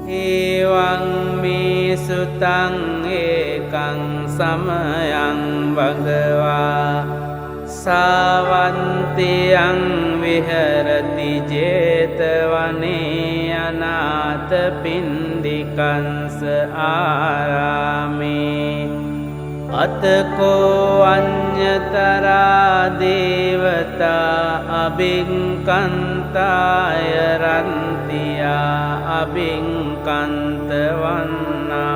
Evaṃ me sutaṃ ekaṃ samayaṃ bhagavā Sāvantiyaṃ viharati jetavane anātapindikaṃ ārāme Atako aññatarā devatā abhiṅkantāya rantiyā abhiṅkantavannā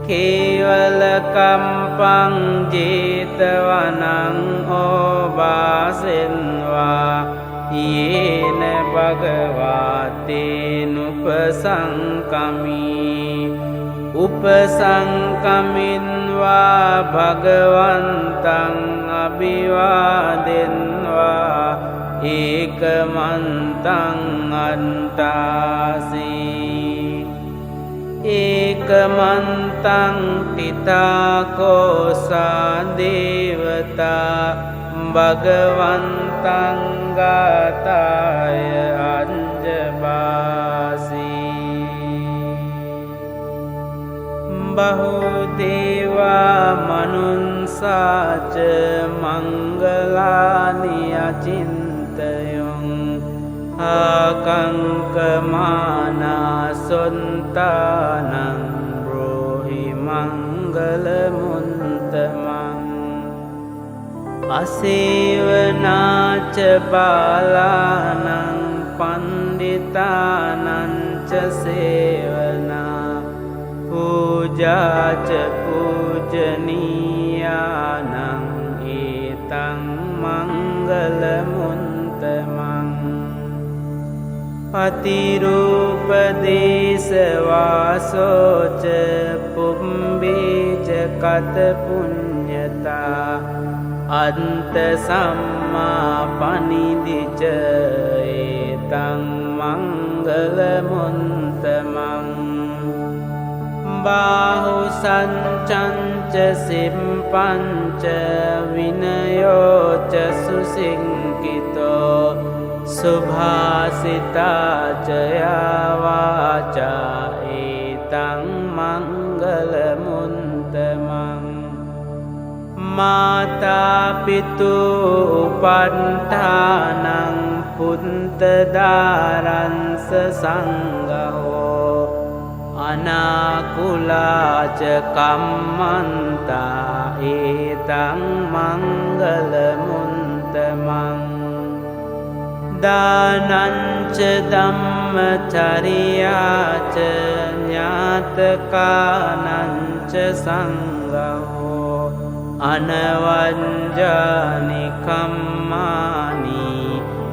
Kevalakampaṃ jetavanaṃ obāsenvā yena bhagavate nupasaṅkamī Upasaṅkaminvā bhagavantaṃ abhivādenvā ekamantaṃ antāsī Ekamantaṃ titākosā devatā bhagavantaṃ gātāya anjabāsī Bahudevā manunsāca mangalāni acintayuṃ Akaṅkamānā sontānaṃ brohi mangalamuntamaṃ Asevanāca bālānaṃ panditānaṃ ca sevanā Pujāca pujanīyānaṃ etaṃ mangalamuntamaṃ Patirūpadesavāsoca pumbēca kata puññatā Anta sammā panidhica etaṃ mangalamuntamaṃ Bahu sancañca simpanca vinayoca susiṅkito Subhāsitāca yāvāca etaṃ mangalamuntamaṃ Mātā pitu upantānaṃ puntadāraṃ sasaṅgaho Anakulāca kammantā etaṃ mangalamuntamaṃ Dānaṃca dhammacariyaca ñātakānaṃca saṅgaho Anavaññāni kammāni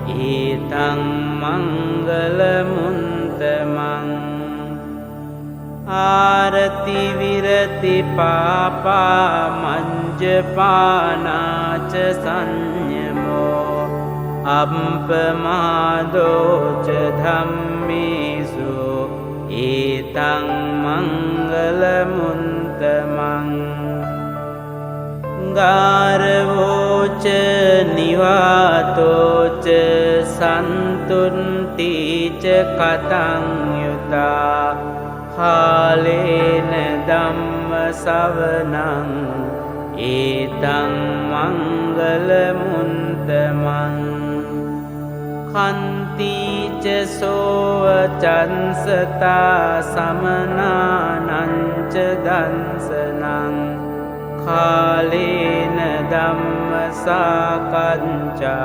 etaṃ mangalamuntamaṃ Ārati virati pāpā mañjapānāca saññamo Ampamādoca dhammesu etaṃ mangalamuntamaṃ Gāravoca nivātoca santuntīca kataṃ yutā Hālena dhamma savanaṃ etaṃ mangalamuntamaṃ Khantīca sovacansatā samanānaṃca dansanaṃ Khālena dhamma sākañca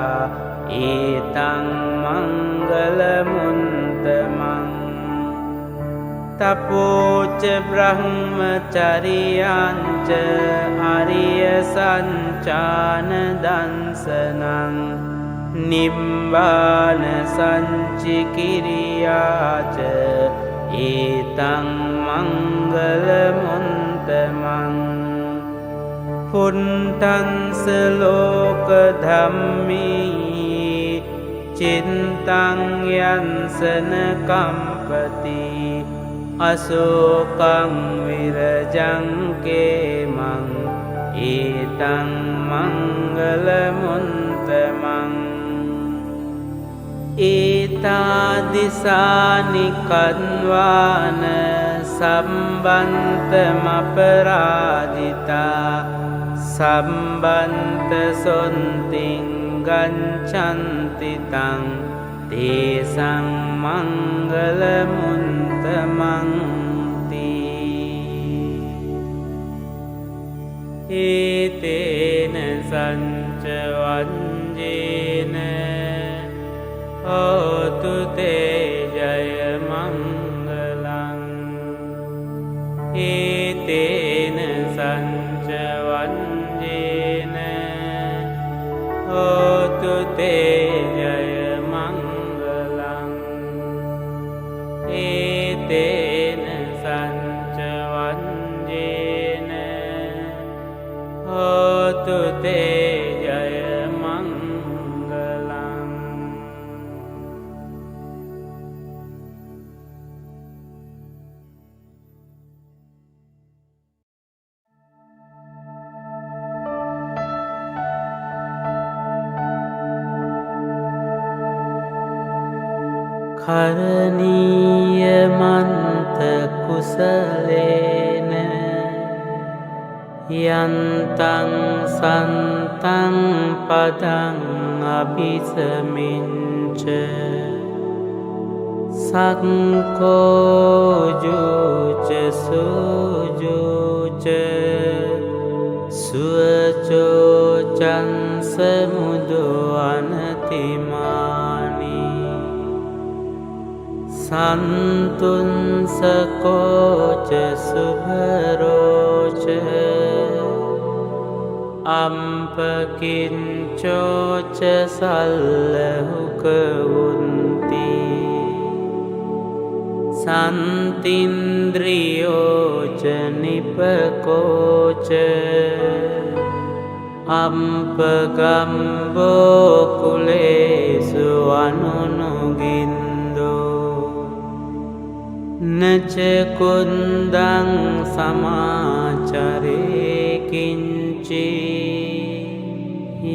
etaṃ mangalamuntamaṃ Tapoca brahmacariyañca ariya sañcāna dansanaṃ Nibbāna sañcikiriyāca etaṃ mangalamuntamaṃ Puntaṃ loka dhammi cintaṃ yansana kampati Asokaṃ virajaṃ kemaṃ etaṃ mangalamuntamaṃ ඒතාදිසානි කන්වාන සම්බන්තමපරාජිතා සම්බන්ත සොන්තිං ගංචන්තිතං තේසං මංගල මුන්තමන්ති ඒතේන සංච වංජේන හෝතු තේ ජය මංගලං ඒතේන සංච වංජේන හෝතු තේ ජය මංගලං ඒතේන සංච වංජේන හෝතු තේ ජය මංගලං කරණීයමන්ත කුසලේන යන්තං සන්තං පදං අභිසමිංච සක්කෝජුච සුජුච සුවචෝචං සමුදු අනතිමානි සන්තුන්සකෝච සුභරෝච අම්පකින්චෝච සල්ලහුකවුන්ති සන්තින්ද්‍රියෝච නිපකෝච අම්පගම්බෝකුලේසු අනුනුගින්දෝ නචකුන්දං සමාචරේකින්චි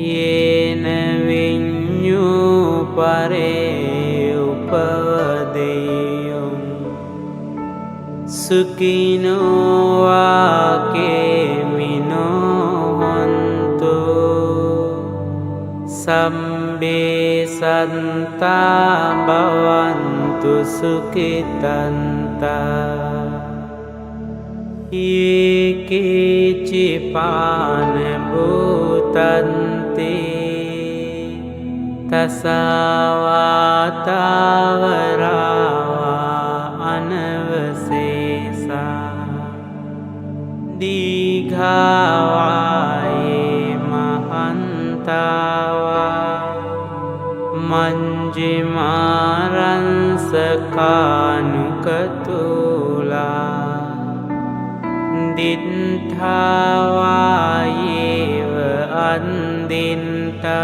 යේන විඤ්ඤූ පරේ උපදේයුම් සුඛිනෝ වාකේමිනෝ හන්තු සම්බේ සන්තා භවන්තු සුඛිතන්තා ඒකේචිපාන භූතන්ති තසවාතාවරාවා අනවසේසා දීඝාවායේ මහන්තාවා මංජිමාරංසකානුකතුලා දිත්ථාවායේව අන්දින්තා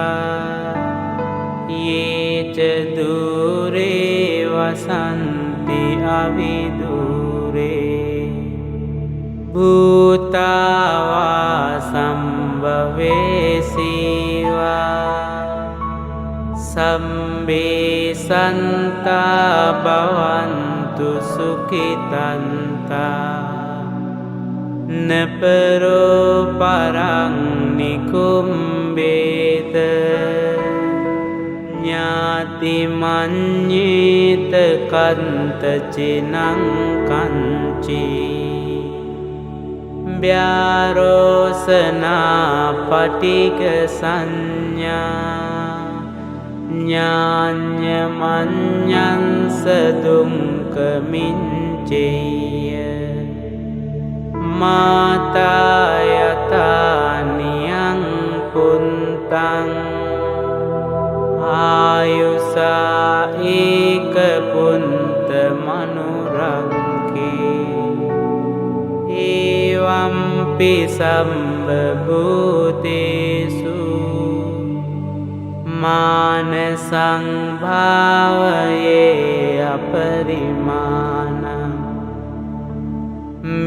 යේච දුරේ වසන්ති අවිදුරේ භූතාවා සම්භවේසීවා සම්බේ සන්තා භවන්තු සුඛිතන්තා නපරෝ පරං නිකුම්බේත ඥාති මඤ්ඤේත කන්ත චිනං කංචි ව්‍යාරෝසනා පටික සංඥා ඥාඤ්ඤ මඤ්ඤංස දුක්ඛ මිච්ඡේය මාතා යතානියං පුන්තං ආයුසා ඒක පුන්ත මනුරංකේ ඒවම්පි සම්බභූතේසු මාන සංභාවයේ අපරිමාණං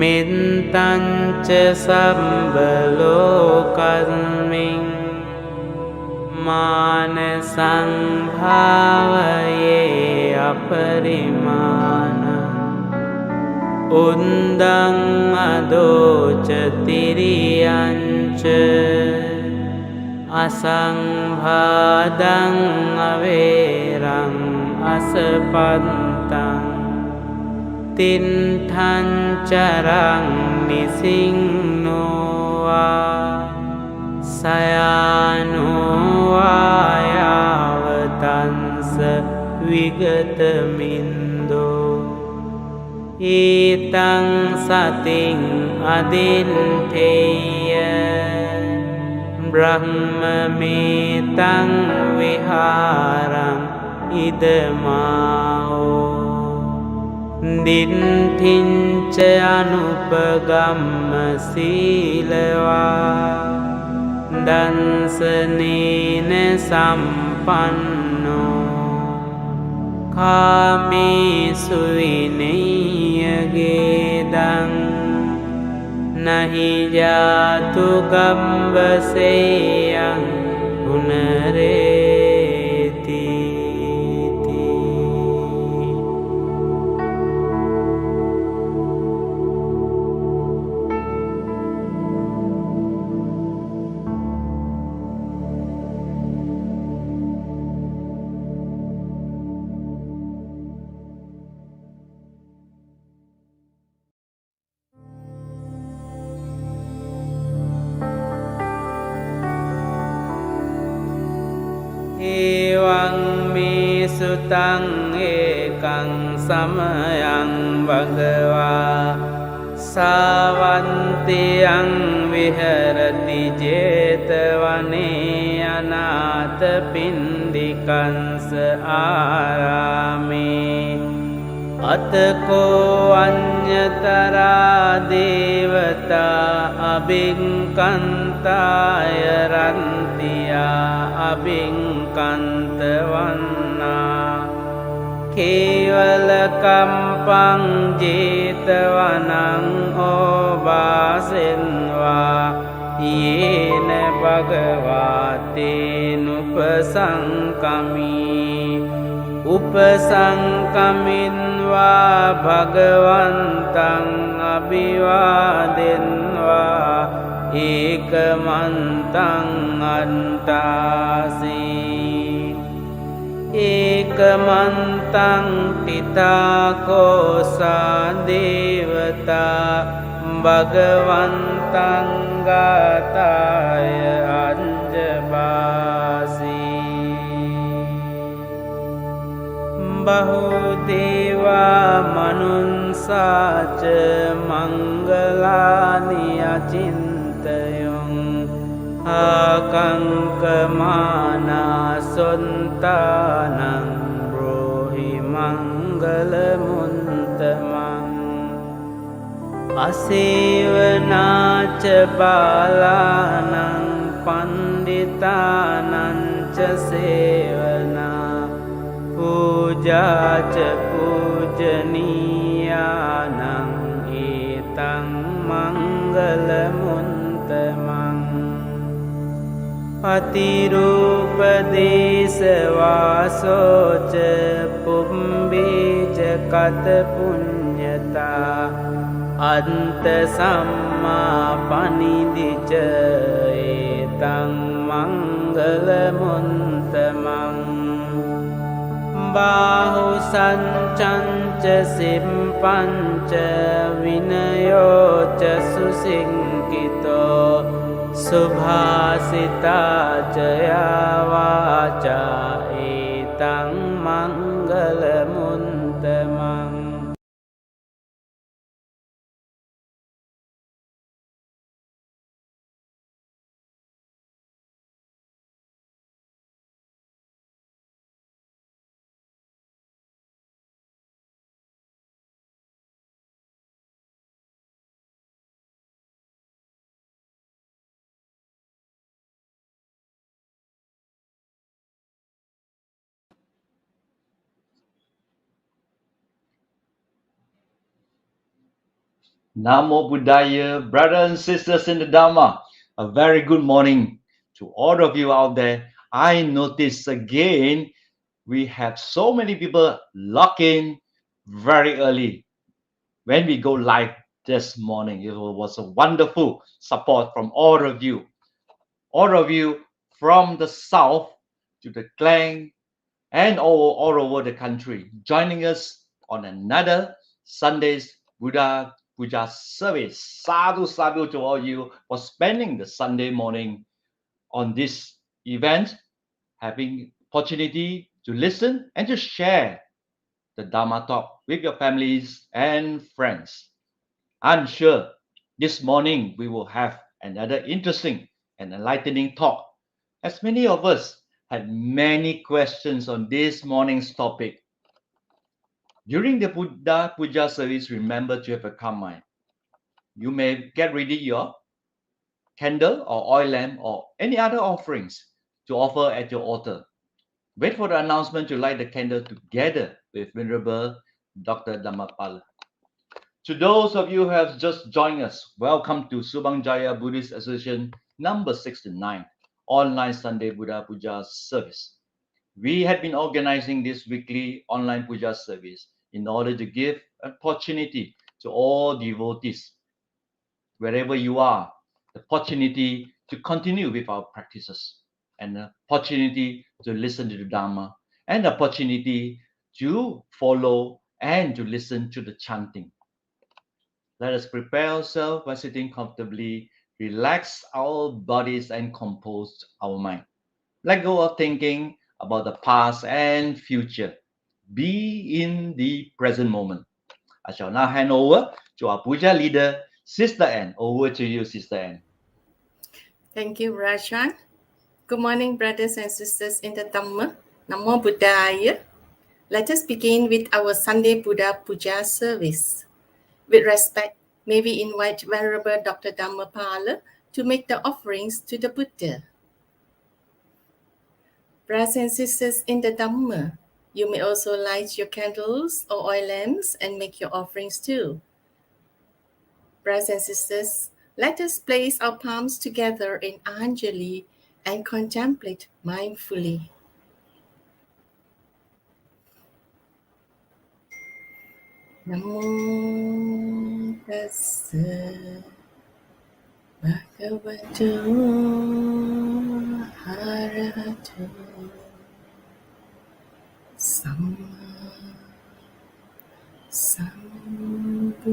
මෙත්තංච සම්බලෝකස්මින් මාන සංභාවයේ අපරිමාණ උන්දං අදෝච තිරියංච අසංභාදං අවේරං අසපත්තං තින්ඨං චරං නිසින්නෝවා සයානෝවා යාවතංස විගතමින්දෝ ඊතං සතින් අදින්ඨේය බ්‍රහ්මමේතං විහාරං ඉදමාෝ දින්ඨින්ච අනුපගම්ම සීලවා දන්සනේන සම්පන්නෝ කාමේසු විනය්‍යගේදං නහි ජාතු ගම්බසේයං පුනරේති. එවං මේ සුතං ඒකං සමයං භගවා සාවන්තියං විහෙරති 제තවනේ අනාථ පින්ඩිකංස ආරාමේ අතකෝ අඤ්ඤතරා දේවතා අබින්කන්තාය රන්තියා අබින්කන්තවන්නා කේවල කම්පං 제තවනං ඕවාසෙන්වා යේන භගවාතේනුපසංකමී උපසංකමින්වා භගවන්තං අභිවාදෙන්වා ඒකමන්තං අන්තාසී ඒකමන්තං තිතාකෝසා දේවතා භගවන්තං ගාතාය අංජබාසී බහුදේවා මනුන්සාච මංගලානි අචින්තයොං ආකංකමානා සොන්තානං බ්‍රෝහි මංගලමුන්තමං අසේවනාච බාලානං පණ්ඩිතානං ච සේවනා පූජාච පූජනීයානං ඒතං මංගලමුන්තමං පතිරූපදේශවාසෝච පුම්බේච කත පුඤ්ඤතා අන්ත සම්මා පනිදිච ඒතං මංගලමුන්තමං බාහු සංචංච සිම්පංච විනයෝච සුසිංකිතෝ සුභාසිතාච යාවාචා ඒතං මංගලමුන්තමං. Namo Buddhaya, brothers and sisters in the Dharma. A very good morning to all of you out there. I notice again We had so many people lock in very early when we go live this morning. It was a wonderful support from all of you from the south to the Klang and all over the country, joining us on another Sunday's Buddha Puja service. Sadhu sadhu to all you for spending the Sunday morning on this event, having opportunity to listen and to share the Dharma Talk with your families and friends. I'm sure this morning we will have another interesting and enlightening talk, as many of us had many questions on this morning's topic. During the Buddha Puja service, remember to have a calm mind. You may get ready your candle or oil lamp or any other offerings to offer at your altar. Wait for the announcement to light the candle together with Venerable Dr. Dhammapala. To those of you who have just joined us, welcome to Subang Jaya Buddhist Association number 69, online Sunday Buddha Puja service. We had been organizing this weekly online puja service in order to give opportunity to all devotees, wherever you are, the opportunity to continue with our practices, and the opportunity to listen to the Dharma, and the opportunity to follow and to listen to the chanting. Let us prepare ourselves by sitting comfortably, relax our bodies, and compose our mind. Let go of thinking about the past and future. Be in the present moment. I shall now hand over to our puja leader, Sister Anne. Over to you, Sister Anne. Thank you, Rajan. Good morning, brothers and sisters in the Dhamma. Namo Buddhaya. Let us begin with our Sunday Buddha Puja service. With respect, may we invite Venerable Dr. Dhammapala to make the offerings to the Buddha. Brothers and sisters in the Dhamma, you may also light your candles or oil lamps and make your offerings too. Brothers and sisters, let us place our palms together in Anjali and contemplate mindfully. Namo tassa bhagavato arahato samma sambuddhassa.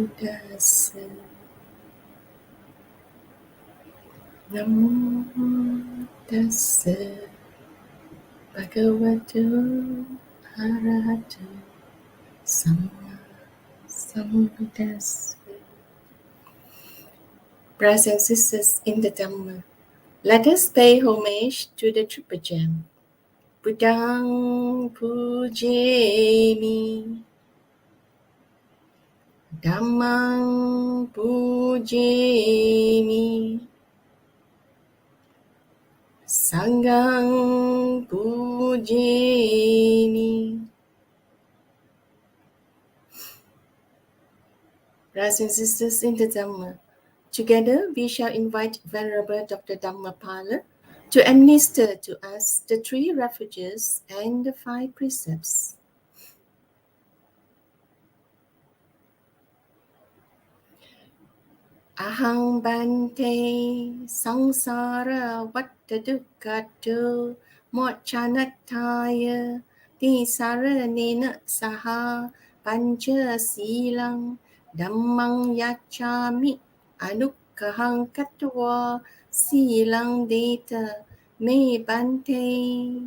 Namo tassa bhagavato arahato samma sambuddhassa. Brothers and sisters in the Dhamma, let us pay homage to the Triple Gem. Buddhang pujemi, Dhammang pujemi, Sanghang pujemi. Brothers and sisters in the Dhamma, together we shall invite Venerable Dr. Dhammapala to administer to us the 3 refuges and the 5 precepts. Ahang bante sangsara vattadukkato mocchanatthaya tisaranena saha pancha silang dhammang yacchami anukkahang katva silang deta me bante.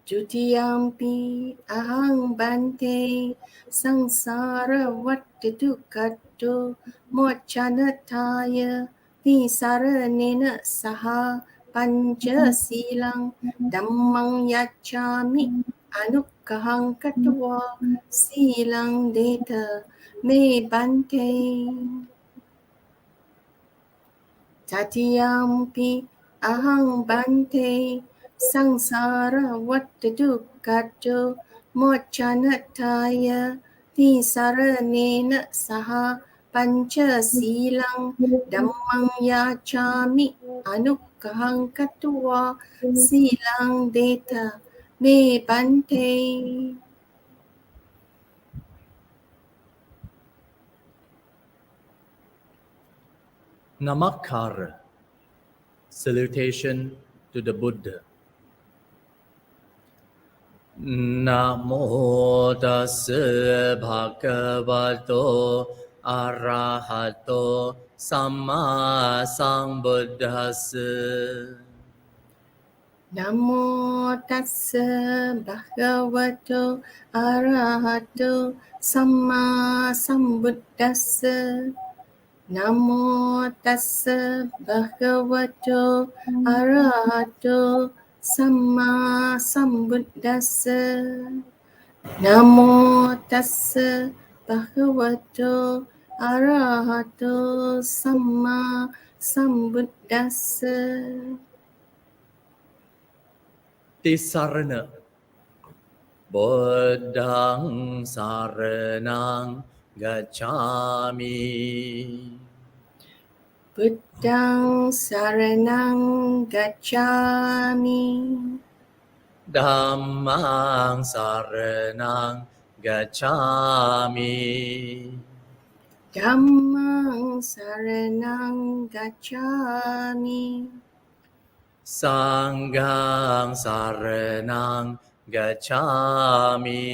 Jutiyampi ahang bante sangsara vattadukkato mocchanatthaya tisaranena saha pancha silang dhammang yacchami anukkahang katva silang deta me bante. Tatiyampi ahang bante sangsara vattadukkato mocchanatthaya tisaranena saha pancha silang dhammang yacchami kahang katua silang deta me bante. Namaskar. Salutation to the Buddha. Namo tassa bhagavato arahato samma sambuddhassa. Namo tassa bhagavato arahato samma sambuddhassa. Namo tassa bhagavato arahato samma sambuddhassa. Namo tassa bhagavato arahato samma sambuddhassa. Tisarana. Buddhang saranang gacchami. Buddhang saranang gacchami. Dhammang saranang gacchami. Dhammang saranang gacchami. Sanghang saranang gacchami.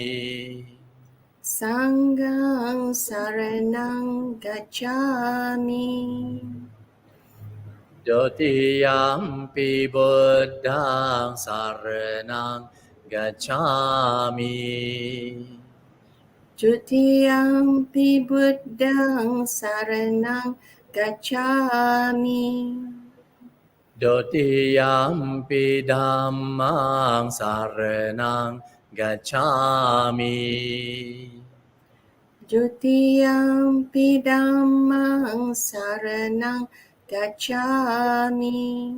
Sanghang saranang gacchami. Dutiyampi buddhang saranang gacchami. Jutiyampi buddhang saranang gacchami. Dutiyampi dhammang saranang gacchami. Jutiyampi dhammang saranang gacchami.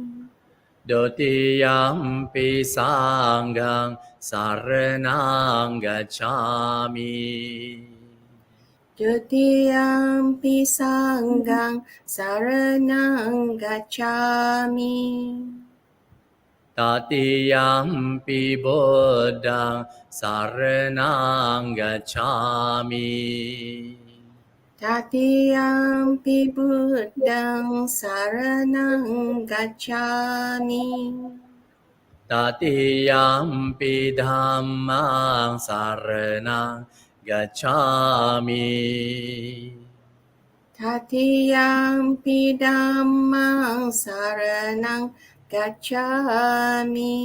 Dutiyampi sanghang saranang gacchami. Jutiyampi sanghang saranang gacchami. Tatiyampi buddhang saranang gacchami. Tatiyampi buddhang saranang gacchami. Tatiyampi dhammang saranang gacchami. Tatiyampi dhammang saranang gacchami.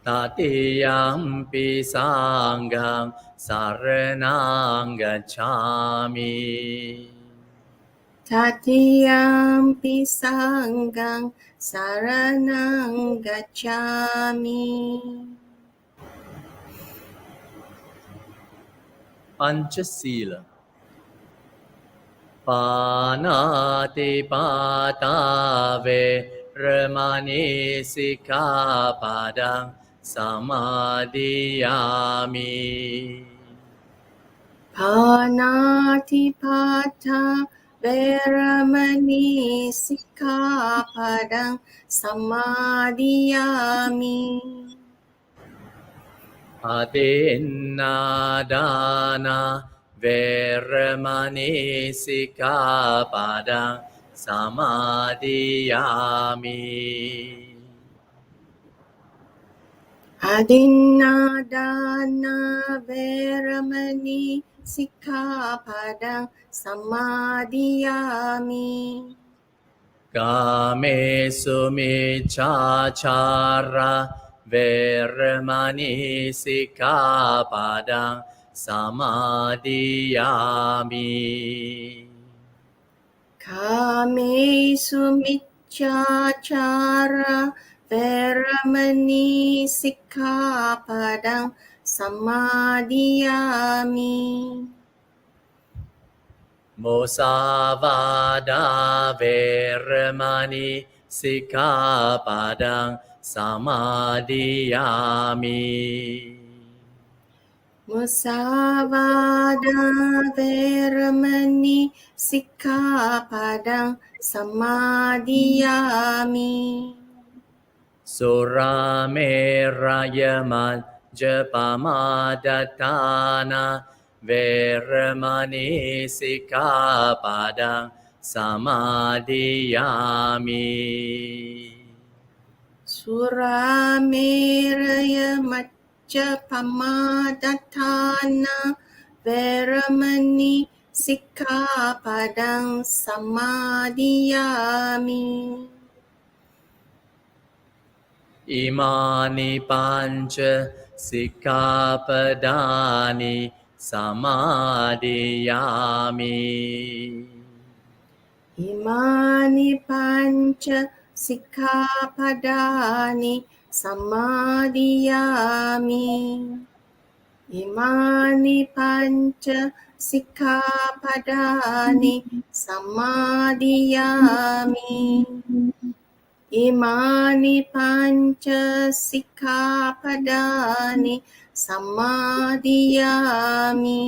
Tatiyampi sanghang saranang gacchami. Tatiyampi sanghang saranang gacchami. Panchasila. Panatipata veramani sikkhapadang samadhiyami. Panatipata veramani sikkhapadang samadhiyami. Atinadana veramani sikkhapadang samadhiyami. Adinadana veramani sikkhapadang samadhiyami. Kamesu miccācara veramani sikkhapadang samadhiyami. Kamesu miccācara veramani sikkhapadang samadhiyami. Musavada veramani sikkhapadang samadhiyami. Musavada veramani sikkhapadang samadhiyami. Suramerayam Japamadhatana Veramani Sikkhapadang Samadhiyami. Surameraya Majjapamadatthana Veramani Sikkhapadang Samadhiyami. Imani Pancha Sikkhapadani Samadhiyami. Imani pancha sikkhapadani samadhiyami. Imani pancha sikkhapadani samadhiyami. Imani pancha sikkhapadani samadhiyami.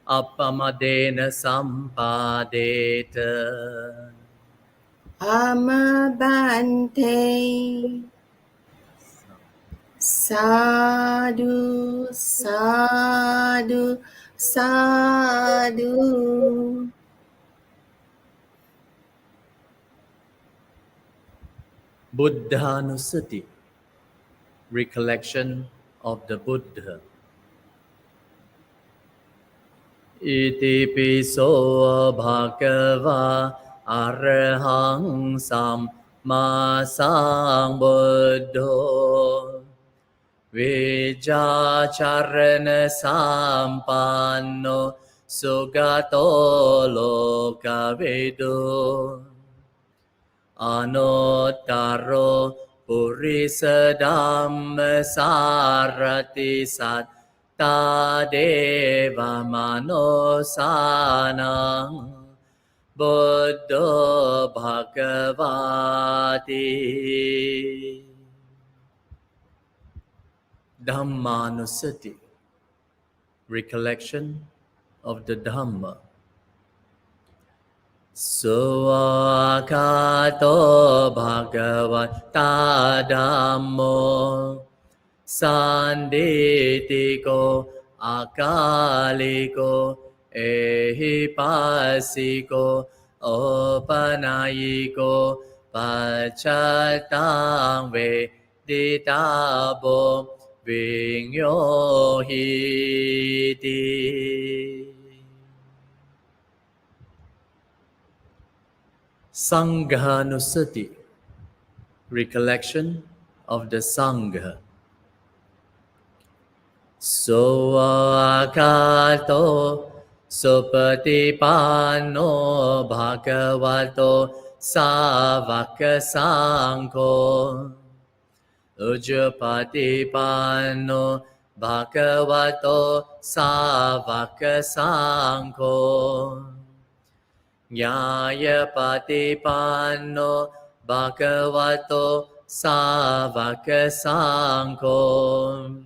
Appamadena Sampadeta. Amabante. Sadhu, sadhu, sadhu. Buddhanusati, recollection of the Buddha. Iti piso bhagava arahang samma sambuddho vijacharana sampanno sugato lokavedo Anuttaro Purisa Dhamma Sarati Sattadeva Manosanang Buddho Bhagavati. Dhammanusati, recollection of the Dhamma. Suakato Bhagavata Dhammo Sanditiko Akaliko Ehipasiko Opanayiko Pachatang Veditabo Vinyohiti. Sanghanusati, recollection of the Sangha. Soakato Supatipanno Bhagavato Savaka Sangho Ujjapatipanno Bhagavato Savaka Sangho Nyaya Patipanno Bhagavato Savaka Sangho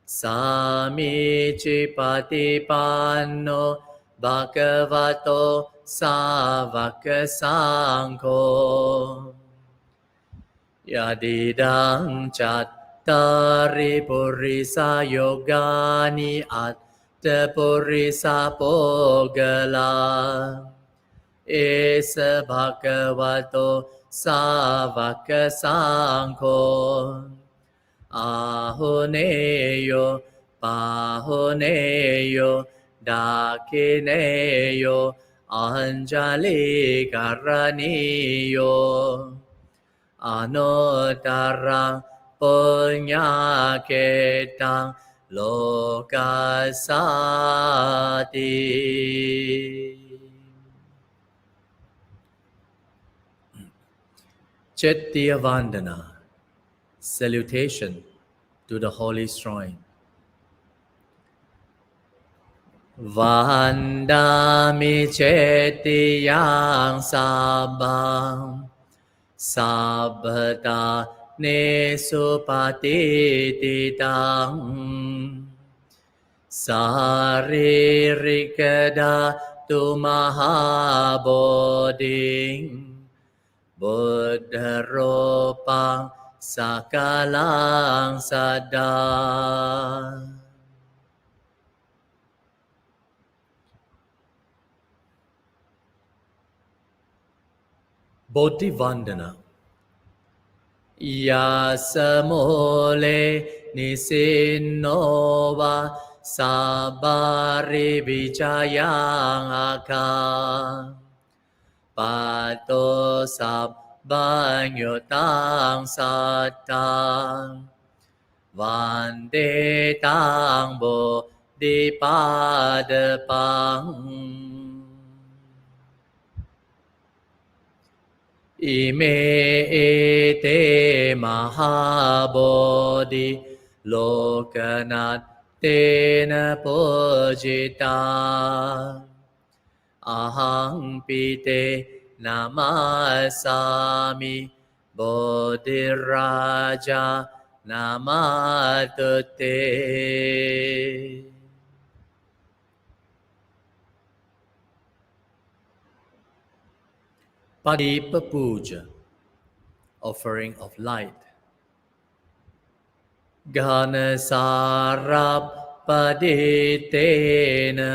Samichi Patipanno Bhagavato Savaka Sangho Yadidang Chattari Purisa Yogani Atta Purisa Pogala Esa Bhagavato Savaka Sangho Ahoneyo Pahoneyo Dakineyo Anjali Karaniyo Anotara Punyaketang Lokasati. Chetya Vandana, salutation to the holy shrine. Vandami Chetiyang Sabang Sabbata Nesupatititang สารีริกดาตุมหาโบธิงบุตธโรปังสักกาลังสัดดาโบธิวันดนะยาสโมเลนิสินโนวาสับบาริวิจายังอาคาปัตโตสัพบัญโยตังสัตตังวันเดตังโบดิปาดปังอิเมเอเตมหาโบธิโลกนัตเตนะปุจิตาอะหังปิเตนะมัสสามิโบธิราชานะมาตุเตPadipa Puja, offering of light. Gana sarap paditena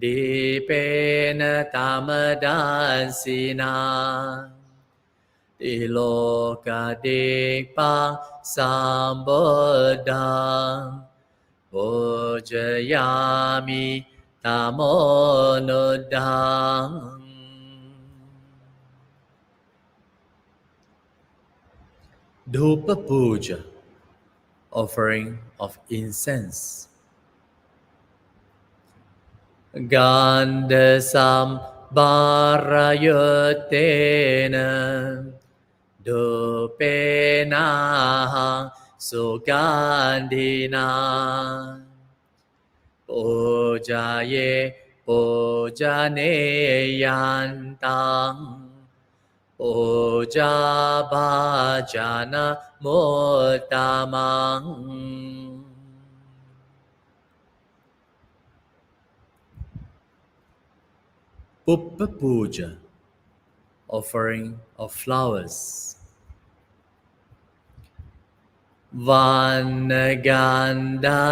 dipena tamadansina tiloka dikpang sambodang pujayami tamonodang Dhupa Puja, offering of incense. Gandha sambarayotena dhupena sugandhina pujaye pujaneyantang Puja bhajana muttamang Pupa Puja, offering of flowers. Vanaganda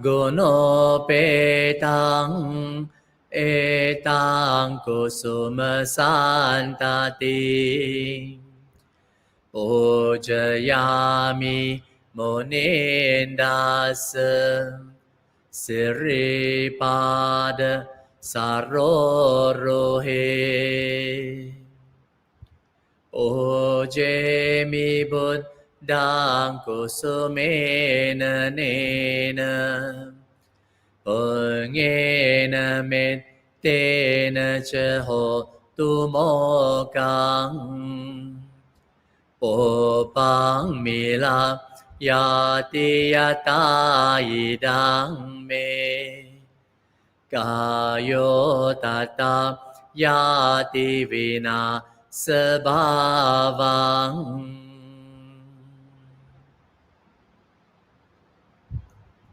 gunopetang etang kusuma santati Pujayami munindasa siripada sarorohe Ojemi buddhang kusumena nena Pengena mettena ceho tumokang Popang mila yati yata idang me Kayo tata yati vina sabhavang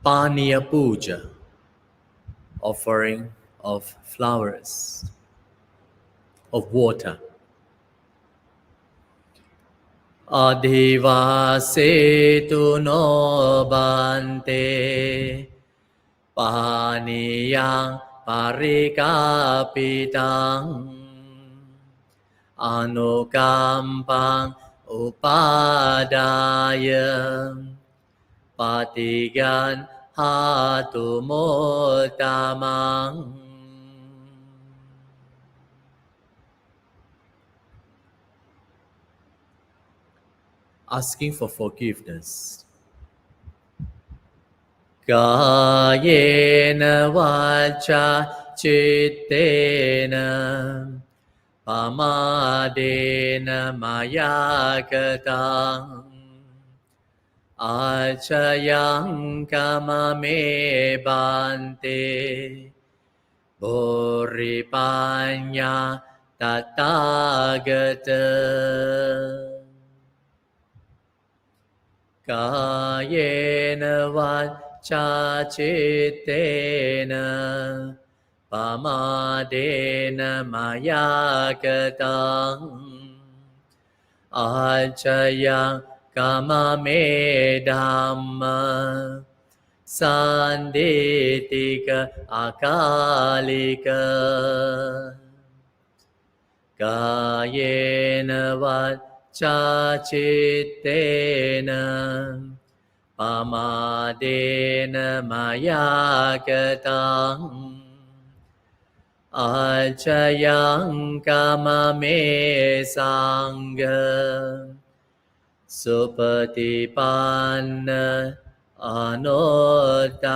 Paniya Puja, offering of flowers, of water. Adhivasetu no bante Paniyang parikapitang Anukampang upadaya Patigan hatu mutamang Asking for forgiveness. Kayena vacha chittena pamadena maya katang Achayang kamame bante Boripanya tathagata Kayena vacha chittena pamadena maya gadang Acaya kama me dhamma sanditika akalika Kayena vacha chittena pamadena maya gadang Acayang kama me sangha Supatipanna anuttara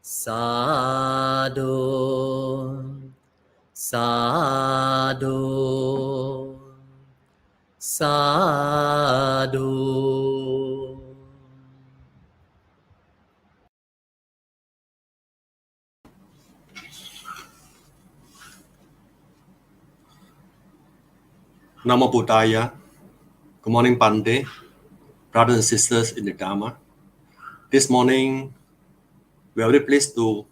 Sadhu Sadhu Sadhu Namo Buddhaya. Good morning, Bande, brothers and sisters in the Dharma. This morning, we are very pleased to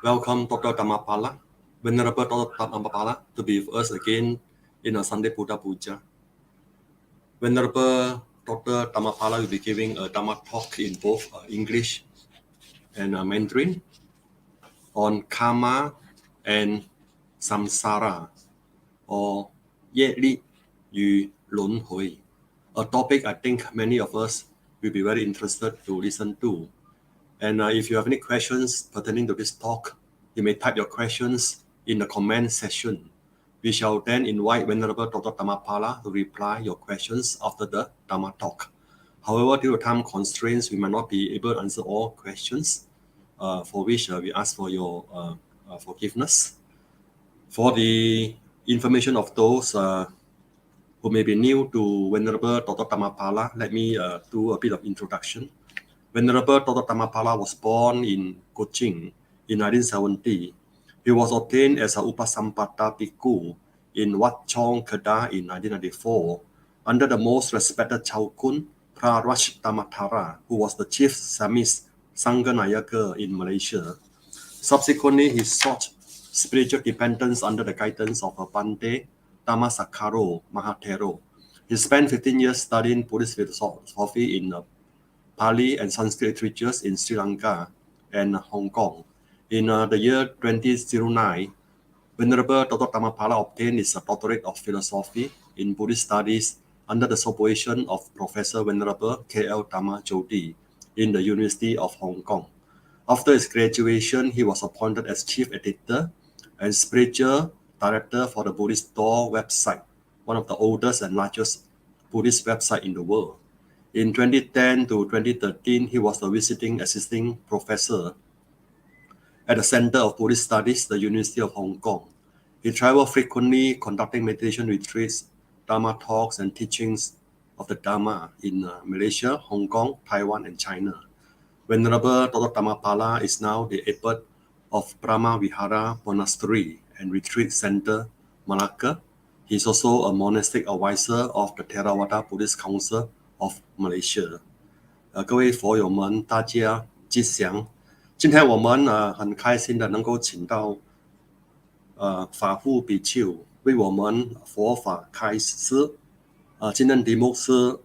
welcome Dr. Dhammapala, Venerable Dr. Dhammapala, to be with us again in our Sunday Buddha Puja. Venerable Dr. Dhammapala will be giving a Dharma talk in both English and Mandarin on karma and samsara, or 业力与轮回, a topic I think many of us will be very interested to listen to. And if you have any questions pertaining to this talk, you may type your questions in the comment section. We shall then invite Venerable Dr. Dhammapala to reply your questions after the Dharma talk. However, due to time constraints, we might not be able to answer all questions, for which we ask for your forgiveness. For the information of those who may be new to Venerable Dr. Dhammapala, let me do a bit of introduction. Venerable Dr. Dhammapala was born in Cochin in 1970. He was ordained as a Upasampada Bhikkhu in Wat Chong Kedah in 1994 under the most respected Chaukun, Praraj Dhammatara, who was the chief Samis Sangha Nayaka in Malaysia. Subsequently, he sought spiritual dependence under the guidance of Bhante Dhammasakaro Mahathero. He spent 15 years studying Buddhist philosophy in Pali and Sanskrit literatures in Sri Lanka and Hong Kong. In the year 2009, Venerable Dr. Dhammapala obtained his doctorate of philosophy in Buddhist studies under the supervision of Professor Venerable K.L. Dhamma Jodi in the University of Hong Kong. After his graduation, he was appointed as chief editor and spiritual director for the Buddhist Door website, one of the oldest and largest Buddhist websites in the world. In 2010 to 2013, he was the visiting assisting professor at the Center of Buddhist Studies, the University of Hong Kong. He traveled frequently, conducting meditation retreats, Dharma talks, and teachings of the Dharma in Malaysia, Hong Kong, Taiwan, and China. Venerable Dr. Dhammapala is now the abbot of Brahma Vihara Monastery and Retreat Center, Malacca. He is also a monastic advisor of the Theravada Buddhist Council of Malaysia. 各位佛友们，大家吉祥。今天我们很开心的能够请到法护比丘为我们佛法开示。今天题目是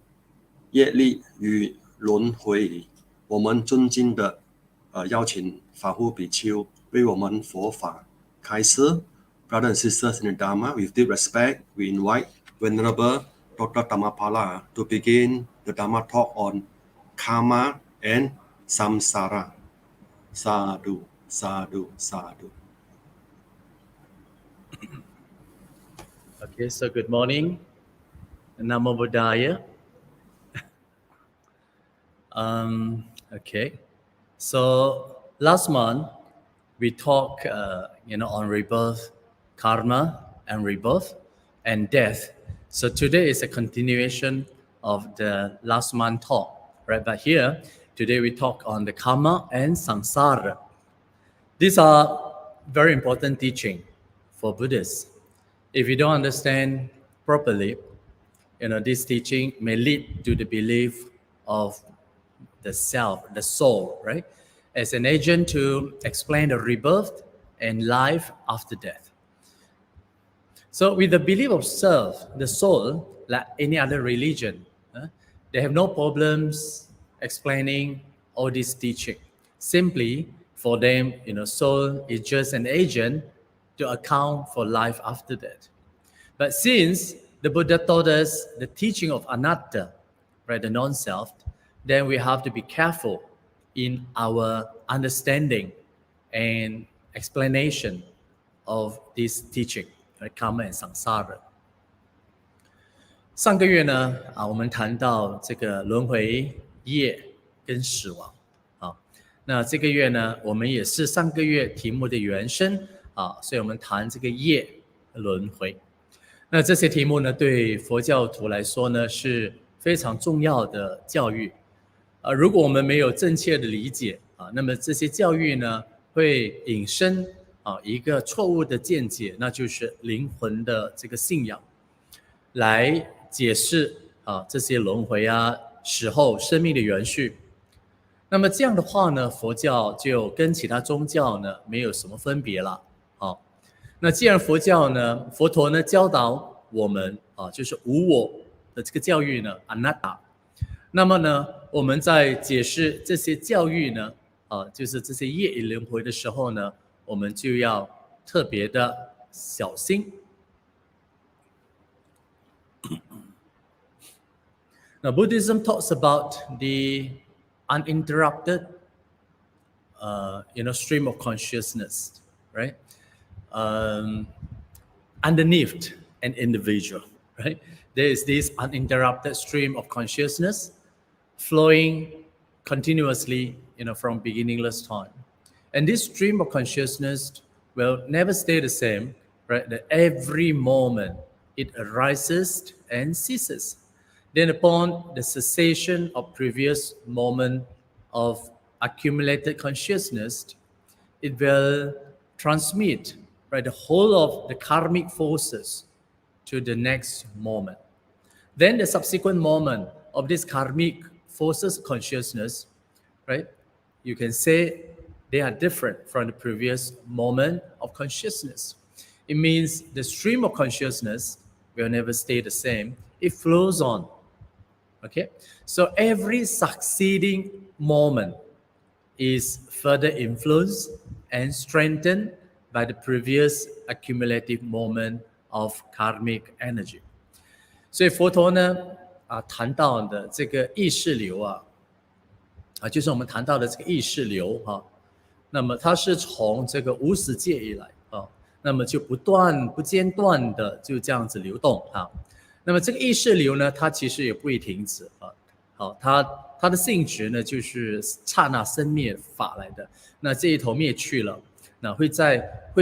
业力与轮回。我们尊敬的邀请法护比丘为我们佛法开示。Brothers and sisters in the Dharma, with deep respect, we invite Venerable Dr. Dhammapala to begin the Dharma talk on karma and samsara. Sadhu, sadhu, sadhu. Okay, so good morning. Namo Buddhaya. Okay, so last month we talked, on rebirth, karma, and rebirth, and death. So today is a continuation of the last month talk, right? But here today we talk on the karma and samsara. These are very important teaching for Buddhists. If you don't understand properly, this teaching may lead to the belief of the self, the soul, right, as an agent to explain the rebirth and life after death. So with the belief of self, the soul, like any other religion, they have no problems explaining all this teaching. Simply for them, soul is just an agent to account for life after death. But since the Buddha taught us the teaching of anatta, right, the non-self, then we have to be careful in our understanding and explanation of this teaching, right, karma and samsara. 上个月呢，我们谈到这个轮回、业跟死亡。那这个月呢，我们也是上个月题目的原生所以我们谈这个业轮回。那这些题目呢，对佛教徒来说呢，是非常重要的教育。如果我们没有正确的理解那么这些教育呢，会引申一个错误的见解，那就是灵魂的这个信仰，来解释这些轮回死后生命的延续。那么这样的话呢，佛教就跟其他宗教呢没有什么分别了。那既然佛陀呢教导我们就是无我的这个教育呢 anatta， 那么呢我们在解释这些教育呢就是这些业与轮回的时候呢，我们就要特别的小心。Now Buddhism talks about the uninterrupted stream of consciousness, right? Underneath an individual, right? There is this uninterrupted stream of consciousness flowing continuously, from beginningless time. And this stream of consciousness will never stay the same, right? That every moment it arises and ceases. Then upon the cessation of previous moment of accumulated consciousness, it will transmit, right, the whole of the karmic forces to the next moment. Then the subsequent moment of this karmic forces consciousness, right, you can say they are different from the previous moment of consciousness. It means the stream of consciousness will never stay the same. It flows on. Okay? So every succeeding moment is further influenced and strengthened by the previous accumulative moment of karmic energy. 所以佛陀呢谈到的这个意识流就是我们谈到的这个意识流那么它是从这个无始界以来那么就不间断的就这样子流动那么这个意识流呢，它其实也不会停止它的性质呢就是刹那生灭法来的。那这一头灭去了，那会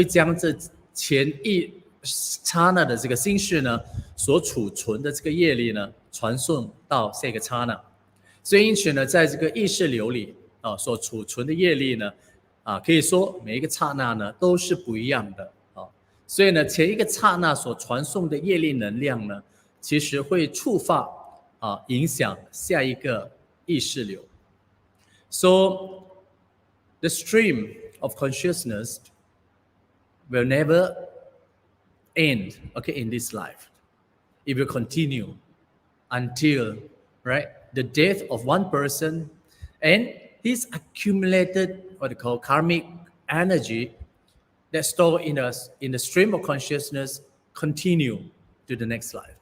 将这前一刹那的这个心事呢所储存的这个业力呢传送到下一个刹那。所以因此呢，在这个意识流里所储存的业力呢可以说每一个刹那呢都是不一样的所以呢前一个刹那所传送的业力能量呢，其实会触发影响下一个意识流。So the stream of consciousness will never end, in this life. It will continue until, right, the death of one person, and this accumulated what they call karmic energy that stored in us in the stream of consciousness continue to the next life.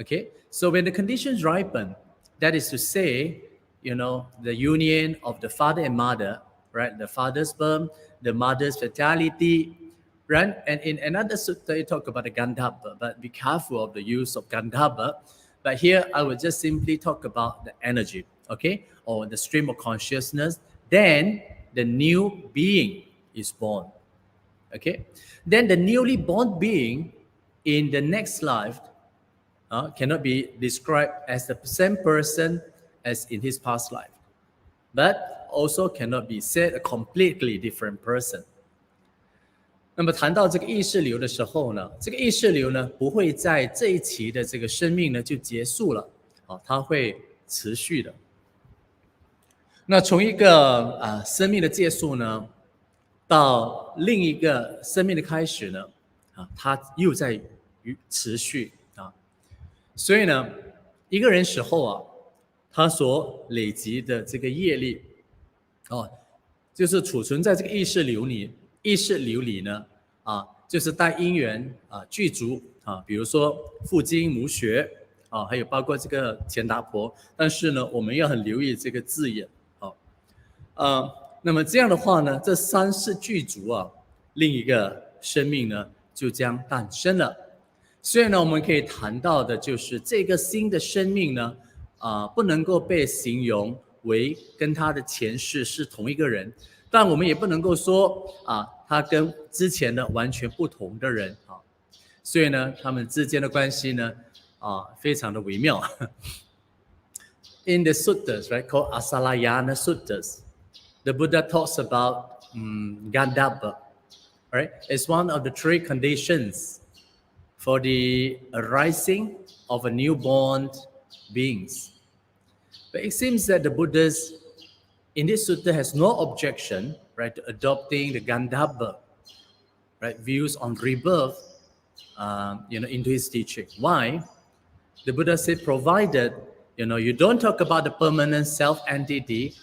Okay, so when the conditions ripen, that is to say, the union of the father and mother, right, the father's sperm, the mother's fertility, right, and in another sutta you talk about the gandhabba, but be careful of the use of gandhabba. But here I will just simply talk about the energy, okay, or the stream of consciousness. Then the new being is born, okay. Then the newly born being in the next life cannot be described as the same person as in his past life, but also cannot be said a completely different person. 那么谈到这个意识流的时候呢，这个意识流呢不会在这一期的这个生命呢就结束了，它会持续的。那从一个生命的结束呢，到另一个生命的开始呢，它又在持续啊。所以呢，一个人死后他所累积的这个业力，就是储存在这个意识流里呢，就是带因缘具足比如说父精母血还有包括这个钱达婆，但是呢，我们要很留意这个字眼那么这样的话呢，这三世具足另一个生命呢就将诞生了。所以呢，我们可以谈到的就是这个新的生命呢，不能够被形容为跟他的前世是同一个人，但我们也不能够说他跟之前的完全不同的人所以呢，他们之间的关系呢，非常的微妙。In the suttas, right, called Asalayana Suttas, the Buddha talks about Gandhabba, right? It's one of the three conditions for the arising of a newborn beings. But it seems that the Buddhas in this sutta has no objection, right, to adopting the Gandhabba, right, views on rebirth, into his teaching. Why? The Buddha said, provided you don't talk about the permanent self entity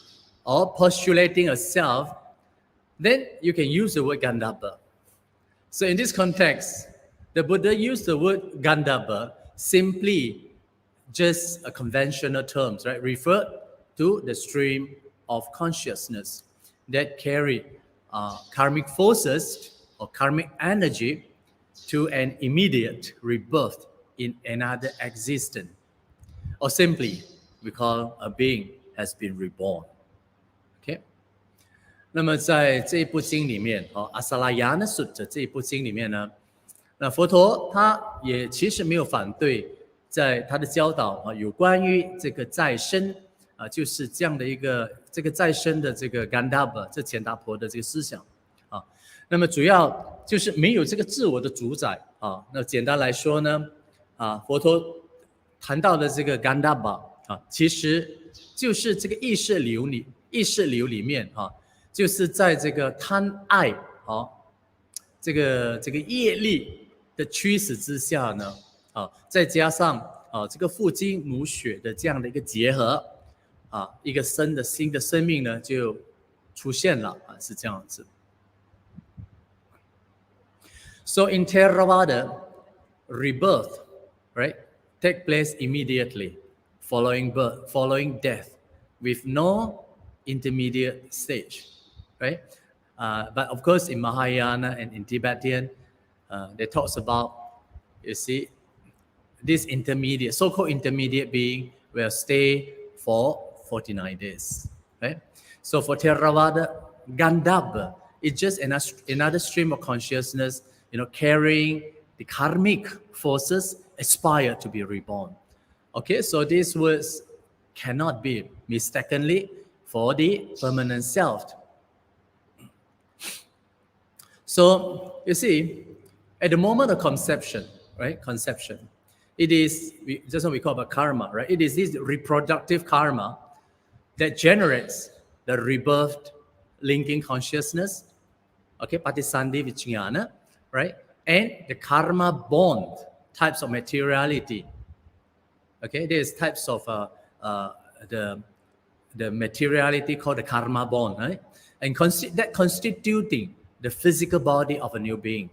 or postulating a self, then you can use the word Gandhabba. So in this context, the Buddha used the word Gandhabba simply just a conventional terms, right? Referred to the stream of consciousness that carry karmic forces or karmic energy to an immediate rebirth in another existence. Or simply, we call a being has been reborn. Okay? 那么在这一部经里面阿萨拉雅那苏特这一部经里面呢，那佛陀他也其实没有反对，在他的教导有关于这个再生就是这样的一个这个再生的这个 Gandhabba 这钱达婆的这个思想那么主要就是没有这个自我的主宰那简单来说呢佛陀谈到的这个 Gandhabba 其实就是这个意识流里面就是在这个贪爱这个业力的驱使之下呢再加上这个父精母血的这样的一个结合一个新的生命呢就出现了是这样子。So in Theravada, rebirth, right, take place immediately following birth, following death, with no intermediate stage, right? But of course, in Mahayana and in Tibetan, they talks about, you see, this intermediate, so-called intermediate being will stay for 49 days, right? So for Theravada, Gandhabba is just another stream of consciousness, carrying the karmic forces aspire to be reborn. Okay, so these words cannot be mistakenly for the permanent self. So you see, at the moment of conception, right? Conception, it is just what we call karma, right? It is this reproductive karma that generates the rebirth linking consciousness, okay, patisandhi vijnana, right? And the karma bond types of materiality. Okay, there's types of the materiality called the karma bond, right? And that constituting the physical body of a new being,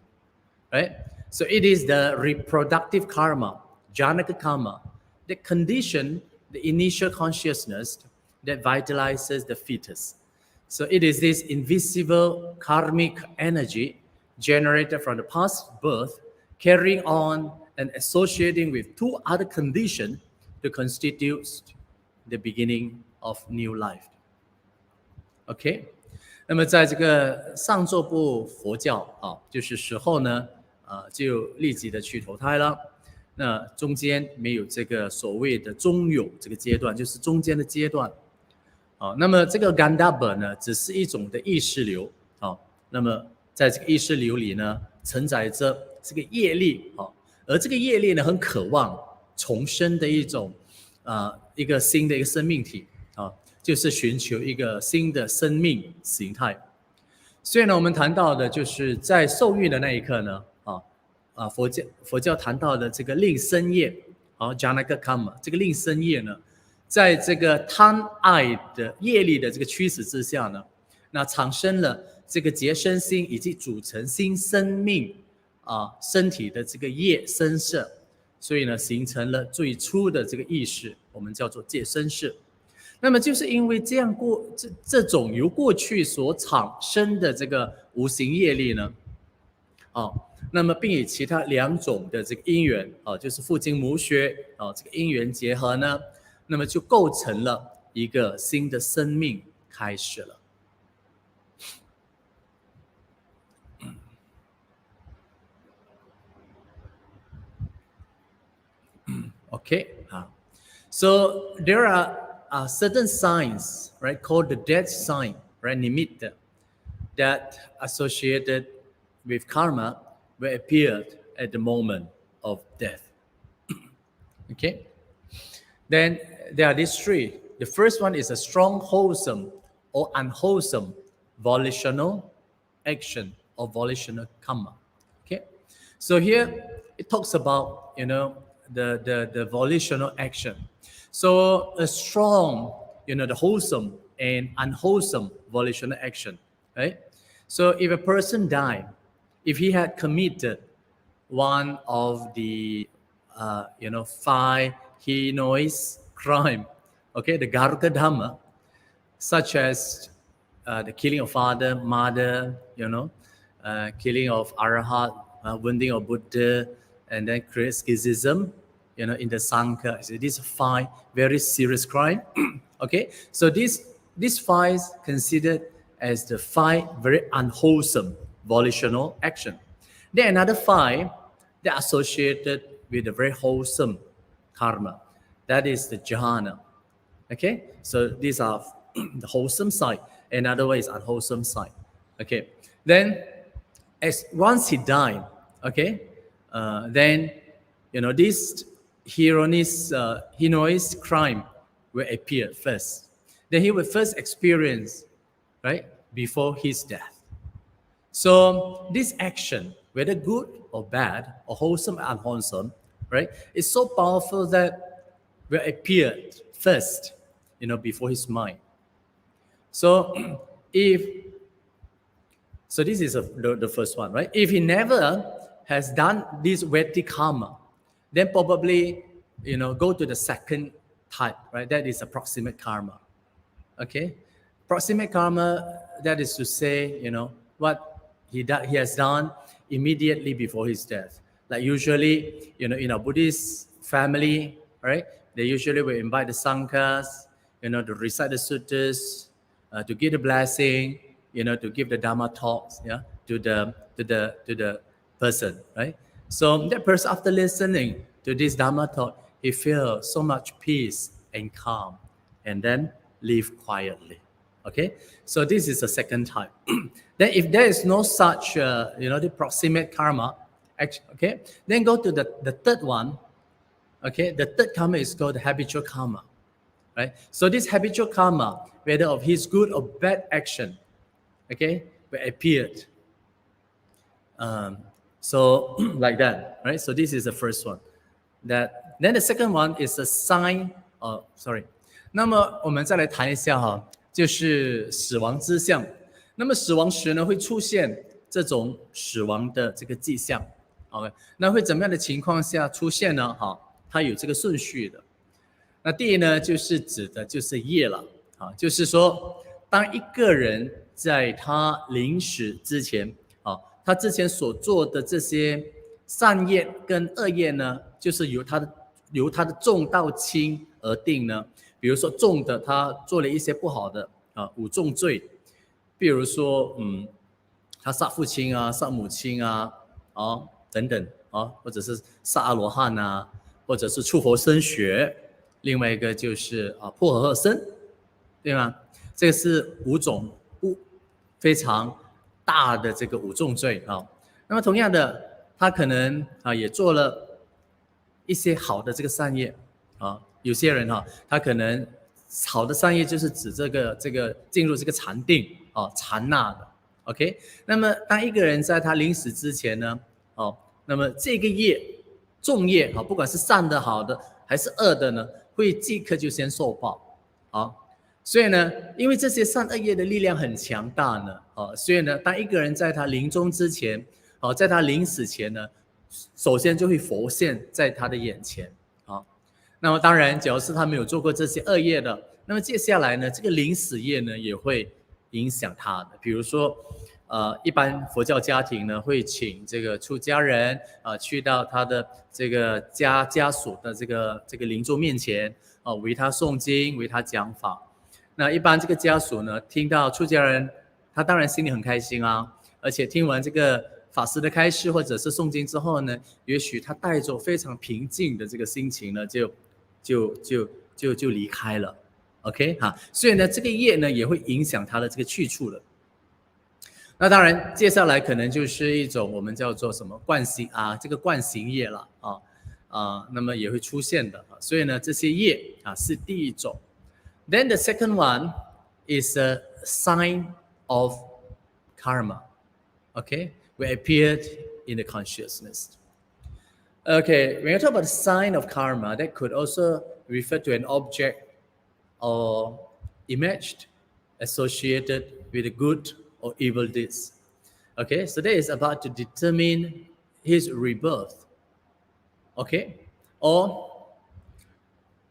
right? So it is the reproductive karma, janaka karma, that condition the initial consciousness that vitalizes the fetus. So it is this invisible karmic energy generated from the past birth, carrying on and associating with two other conditions to constitute the beginning of new life. Okay? 那么在这个上座部佛教就是死后呢就立即的去投胎了。那中间没有这个所谓的中有这个阶段，就是中间的阶段。那么这个 Gandhabba 呢，只是一种的意识流那么在这个意识流里呢，承载着这个业力而这个业力呢，很渴望重生的一种一个新的一个生命体就是寻求一个新的生命形态。所以呢，我们谈到的就是在受孕的那一刻呢，佛教谈到的这个令生业Janaka Karma 这个令生业呢，在这个贪爱的业力的这个驱使之下呢，那产生了这个结生心以及组成新生命身体的这个业生色，所以呢，形成了最初的这个意识，我们叫做界生识。那么就是因为这样这种由过去所产生的这个无形业力呢，那么并以其他2种的这个因缘就是父精母血这个因缘结合呢，那么就构成了一个新的生命开始了。Okay, so there are certain signs, right, called the death sign, right, nimitta, that associated with karma will appear at the moment of death. Okay, then there are these 3. The first one is a strong, wholesome or unwholesome volitional action or volitional karma. Okay, so here it talks about the volitional action. So a strong, the wholesome and unwholesome volitional action, right? So if a person died, if he had committed one of the 5 heinous crime, okay, the Garga Dhamma, such as the killing of father, mother, killing of Arahat, wounding of Buddha, and then create schism, in the Sangha. So these are 5 very serious crimes. Okay, so these 5 considered as the 5 very unwholesome volitional action. Then another 5 that are associated with the very wholesome karma. That is the jhana. Okay, so these are the wholesome side. Another way is unwholesome side. Okay, then once he died, okay, then this heinous crime will appear first. Then he will first experience, right, before his death. So this action, whether good or bad, or wholesome or unwholesome, right, is so powerful that will appear first, before his mind. So this is the first one, right? If he never has done this Vedic karma, then probably, go to the second type, right? That is approximate karma. Okay? Proximate karma, that is to say, what he has done immediately before his death. Like usually, in a Buddhist family, right? They usually will invite the sanghas, to recite the suttas, to give the blessing, to give the Dharma talks, to the person, right? So that person, after listening to this Dharma talk, he feels so much peace and calm, and then live quietly. Okay, so this is the second type. Then if there is no such, the proximate karma, okay, then go to the third one. Okay, the third karma is called the habitual karma, right? So this habitual karma, whether of his good or bad action, okay, will appear. So like that, right? So this is the first one. Then the second one is a sign. Sorry. 那么我们再来谈一下就是死亡之相。那么死亡时呢，会出现这种死亡的这个迹象。OK， 那会怎么样的情况下出现呢？它有这个顺序的。那第一呢，就是指的就是业了。就是说，当一个人在他临死之前，他之前所做的这些善业跟恶业呢，就是由他的重到轻而定呢。比如说重的，他做了一些不好的五重罪，比如说他杀父亲啊，杀母亲啊，等等或者是杀阿罗汉啊，或者是触佛生学，另外一个就是破和合僧，对吗？这个是5种非常大的这个五重罪啊。那么同样的，他可能也做了一些好的这个善业啊。有些人他可能好的善业就是指这个进入这个禅定禅那的。OK， 那么当一个人在他临死之前呢，那么这个业重业不管是善的、好的还是恶的呢，会即刻就先受报啊。所以呢，因为这些善恶业的力量很强大呢，所以呢，当一个人在他临终之前，在他临死前呢，首先就会浮现在他的眼前啊。那么当然，假如是他没有做过这些恶业的，那么接下来呢，这个临死业呢也会影响他的。比如说，一般佛教家庭呢会请这个出家人去到他的这个家属的这个临终面前为他诵经，为他讲法。那一般这个家属呢，听到出家人，他当然心里很开心啊，而且听完这个法师的开示或者是诵经之后呢，也许他带着非常平静的这个心情呢，就离开了 ，OK 所以呢，这个业呢也会影响他的这个去处了。那当然，接下来可能就是一种我们叫做什么惯行这个惯行业了那么也会出现的所以呢，这些业是第一种。Then the second one is a sign of karma. Okay, we appeared in the consciousness. Okay, when you talk about the sign of karma, that could also refer to an object or image associated with the good or evil deeds. Okay, so that is about to determine his rebirth. Okay, or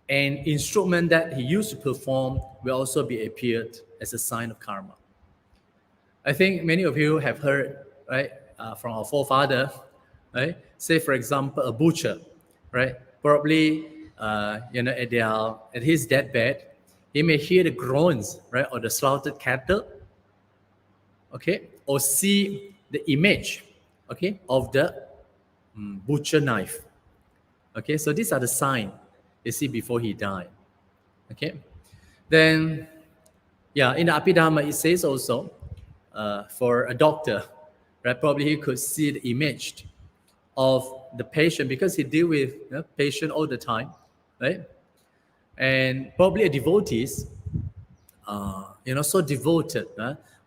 an instrument that he used to perform will also be appeared as a sign of karma. I think many of you have heard, right, from our forefather, right? Say, for example, a butcher, right? Probably, at his deathbed, he may hear the groans, right, or the slaughtered cattle, okay, or see the image, okay, of the butcher knife. Okay, so these are the signs you see before he died. Okay, then, in the Abhidharma it says also, for a doctor, right, probably he could see the image of the patient because he deal with patient all the time, right? And probably a devotees, so devoted,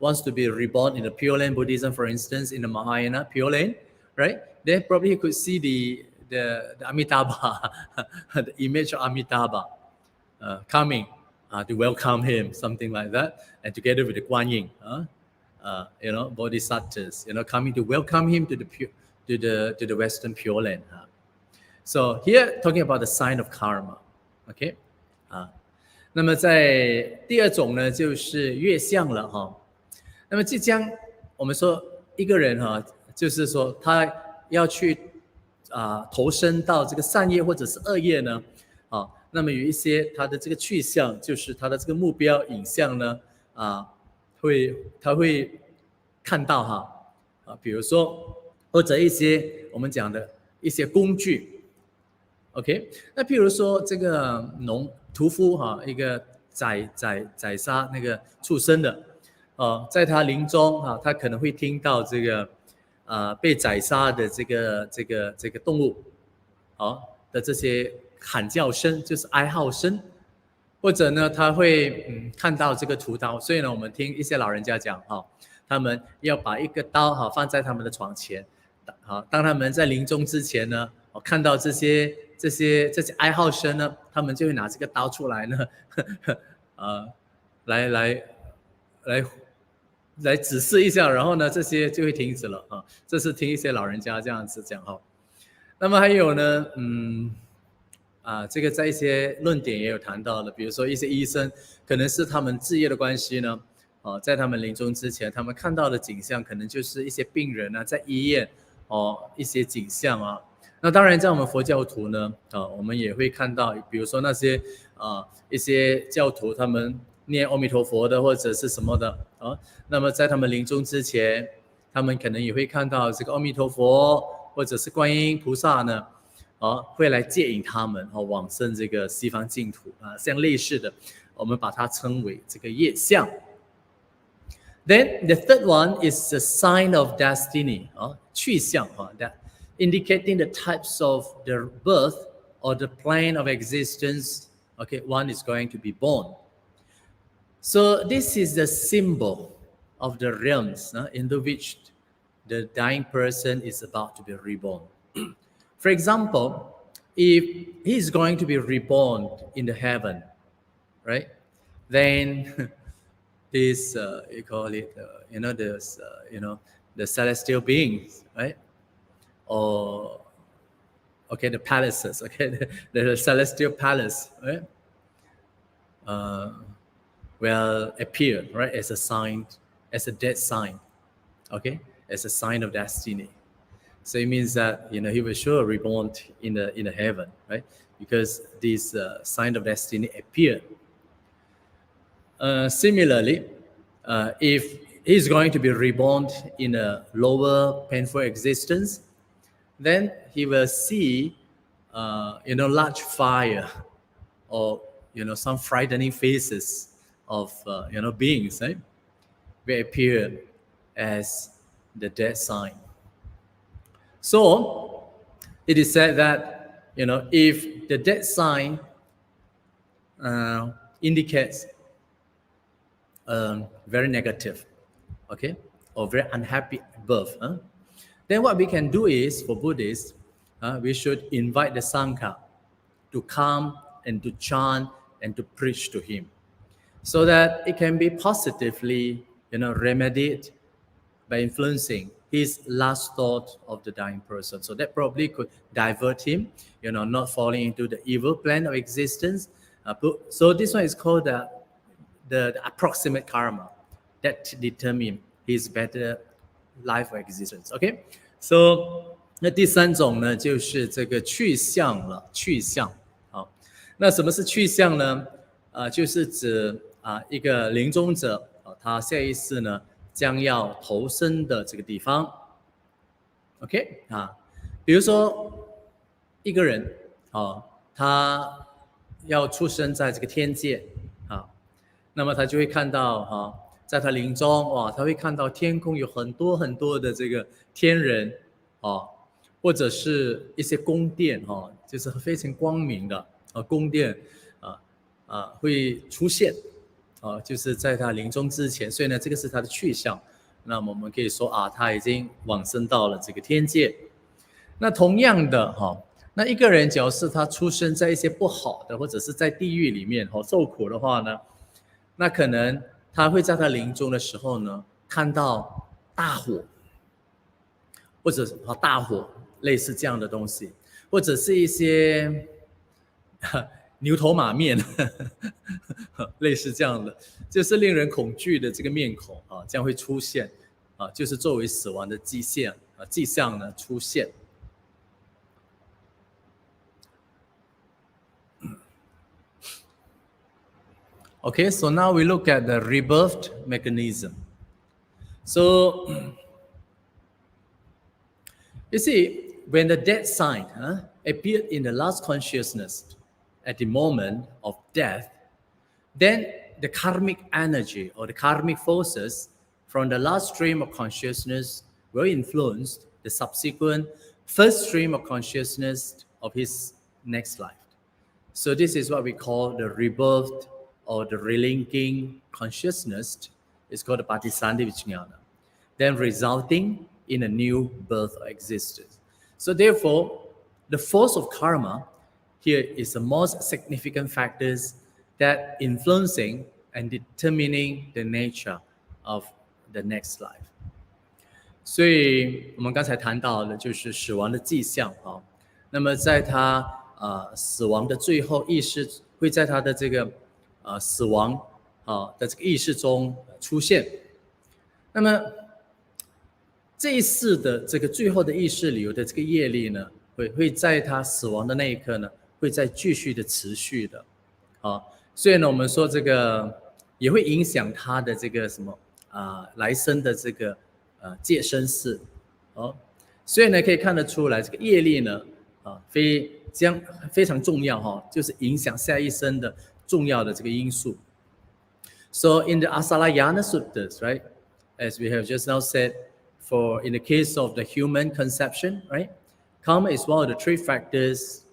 wants to be reborn in the Pure Land Buddhism, for instance, in the Mahayana Pure Land, right? Then probably he could see the Amitabha, the image of Amitabha coming to welcome him, something like that, and together with the Guan Yin, bodhisattvas, coming to welcome him to the Western Pure Land. So here talking about the sign of karma, okay? 那么在第二种呢，就是月相了那么即将我们说一个人就是说他要去投身到这个善业或者是恶业呢那么有一些他的这个去向，就是他的这个目标影像呢他会看到比如说或者一些我们讲的一些工具 ，OK， 那譬如说这个屠夫一个宰杀那个畜生的在他临终他可能会听到这个被宰杀的这个动物的这些喊叫声，就是哀号声，或者呢他会看到这个屠刀，所以呢我们听一些老人家讲他们要把一个刀放在他们的床前当他们在临终之前呢看到这些哀号声呢，他们就会拿这个刀出来呢来指示一下，然后呢这些就会停止了这是听一些老人家这样子讲那么还有呢这个在一些论点也有谈到的，比如说一些医生可能是他们职业的关系呢在他们临终之前，他们看到的景象可能就是一些病人在医院一些景象那当然在我们佛教徒呢我们也会看到，比如说那些一些教徒他们念阿弥陀佛的或者是什么的那么在他们临终之前，他们可能也会看到这个阿弥陀佛或者是观音菩萨呢会来接引他们往生这个西方净土像类似的，我们把它称为这个业相。Then the third one is the sign of destiny, 去向, that indicating the types of the birth or the plane of existence, okay, one is going to be born. So this is the symbol of the realms into which the dying person is about to be reborn. For example, if he is going to be reborn in the heaven, right, then this you call it the celestial beings, right, or okay, the palaces, okay, the celestial palace, right, will appear, right, as a sign, as a dead sign, okay, as a sign of destiny. So it means that he was sure reborn in the heaven, right, because this sign of destiny appeared. Similarly, if he's going to be reborn in a lower painful existence, then he will see, large fire, or some frightening faces of beings, right, will appear as the dead sign. So it is said that if the dead sign indicates very negative, okay, or very unhappy birth, then what we can do is, for Buddhists, we should invite the Sangha to come and to chant and to preach to him, so that it can be positively remedied by influencing his last thought of the dying person. So that probably could divert him, not falling into the evil plan of existence. So this one is called the approximate karma that determine his better life or existence. Okay, so 那第三种呢，就是这个去向了，去向。好，那什么是去向呢？就是指一个临终者他下一世呢将要投生的这个地方。OK 比如说一个人他要出生在这个天界那么他就会看到在他临终他会看到天空有很多很多的这个天人或者是一些宫殿就是非常光明的宫殿会出现就是在他临终之前，所以呢这个是他的去向。那么我们可以说他已经往生到了这个天界。那同样的那一个人假如是他出生在一些不好的或者是在地狱里面受苦的话呢，那可能他会在他临终的时候呢看到大火，或者大火类似这样的东西，或者是一些牛头马面类似这样的，就是令人恐惧的这个面孔将会出现就是作为死亡的迹象呢出现。Okay, so now we look at the rebirth mechanism. So you see, when the dead sign appeared in the last consciousness at the moment of death, then the karmic energy or the karmic forces from the last stream of consciousness will influence the subsequent first stream of consciousness of his next life. So this is what we call the rebirth or the relinking consciousness. It's called the Patisandhi Vijnana, then resulting in a new birth or existence. So therefore, the force of karma here is the most significant factors that influencing and determining the nature of the next life. 所以我们刚才谈到的就是死亡的迹象那么在他死亡的最后意识会在他的这个死亡的这个意识中出现。那么这一世的这个最后的意识里有的这个业力呢，会在他死亡的那一刻呢，会再继续的持续的所以呢我们说这个也会影响他的这个什么来生的这个戒生世所以呢可以看得出来这个业力呢非常重要就是影响下一生的重要的这个因素。So in the Asalayana Suttas, right, as we have just now said, for in the case of the human conception, right? Karma is one of the 3 factors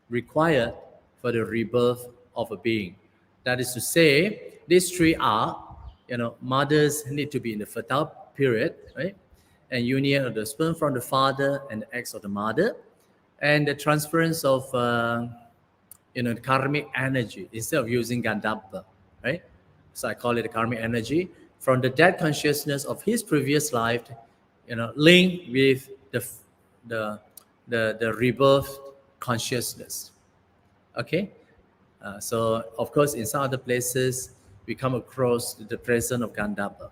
required for the rebirth of a being. That is to say, these 3 are, mothers need to be in the fertile period, right? And union of the sperm from the father and the eggs of the mother, and the transference of, the karmic energy instead of using Gandhabba, right? So I call it the karmic energy from the dead consciousness of his previous life, linked with the rebirth consciousness. Okay, so of course in some other places we come across the presence of Gandhabba.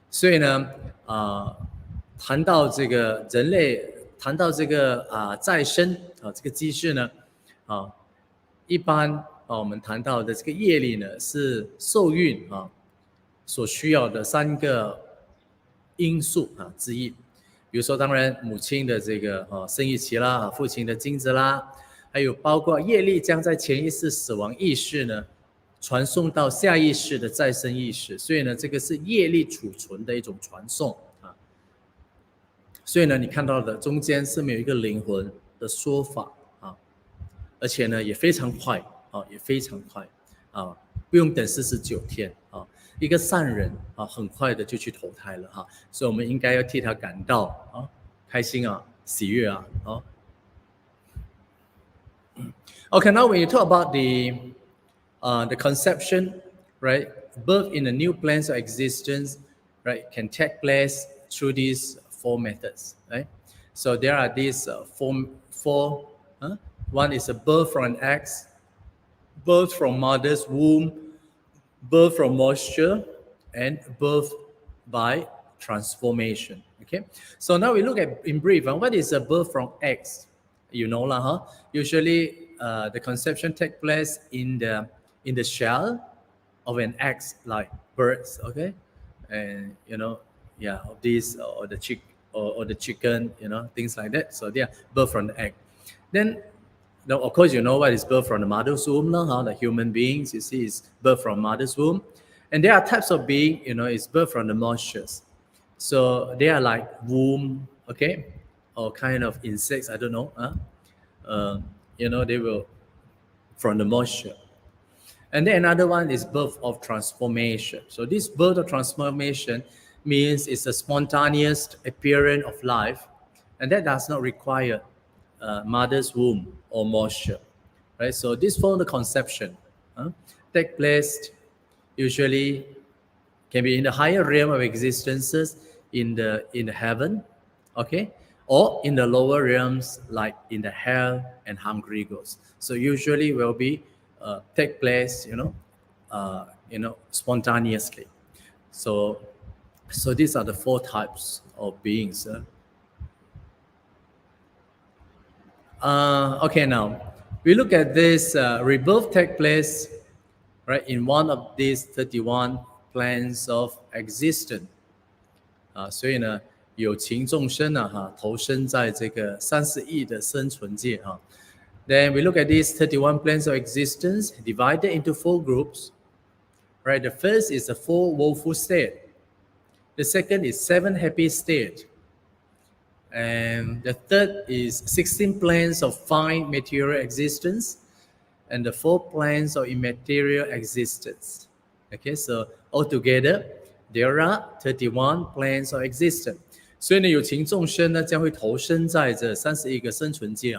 所以呢，谈到这个人类，谈到这个再生这个机制呢，一般我们谈到的这个业力呢，是受孕所需要的3个因素之一。比如说，当然母亲的这个生育期啦，父亲的精子啦，还有包括业力将在潜意识死亡意识呢传送到下意识的再生意识，所以呢，这个是业力储存的一种传送所以呢，你看到的中间是没有一个灵魂的说法而且呢也非常快也非常快不用等49天一个善人很快的就去投胎了所以我们应该要替他感到开心喜悦Okay, now when you talk about the conception, right, birth in the new planes of existence, right, can take place through these 4 methods, right? So there are these four. One is a birth from an egg, birth from mother's womb, birth from moisture, and birth by transformation. Okay, so now we look at in brief what is a birth from eggs. You know lah, usually the conception takes place in the shell of an egg, like birds. Okay, and of these or the chicken, things like that. So they are birth from the egg. Then, of course, you know what is birth from the mother's womb. The human beings, you see, is birth from mother's womb. And there are types of being, is birth from the moistures. So they are like womb, okay, or kind of insects. I don't know. They will from the moisture. And then another one is birth of transformation. So this birth of transformation means it's a spontaneous appearance of life, and that does not require mother's womb or moisture, right? So this form of conception take place usually can be in the higher realm of existences in the heaven, okay, or in the lower realms like in the hell and hungry ghosts. So usually will be take place, spontaneously. So these are the 4 types of beings. Okay, now we look at this rebirth take place, right, in one of these 31 planes of existence. 所以呢，有情众生投身在这个30亿的生存界Then we look at these 31 planes of existence divided into 4 groups. Right, the first is the 4 woeful state. The second is 7 happy state. And the third is 16 planes of fine material existence. And the 4 planes of immaterial existence. Okay, so altogether, there are 31 planes of existence. 所以呢，有情众生呢将会投身在这31个生存界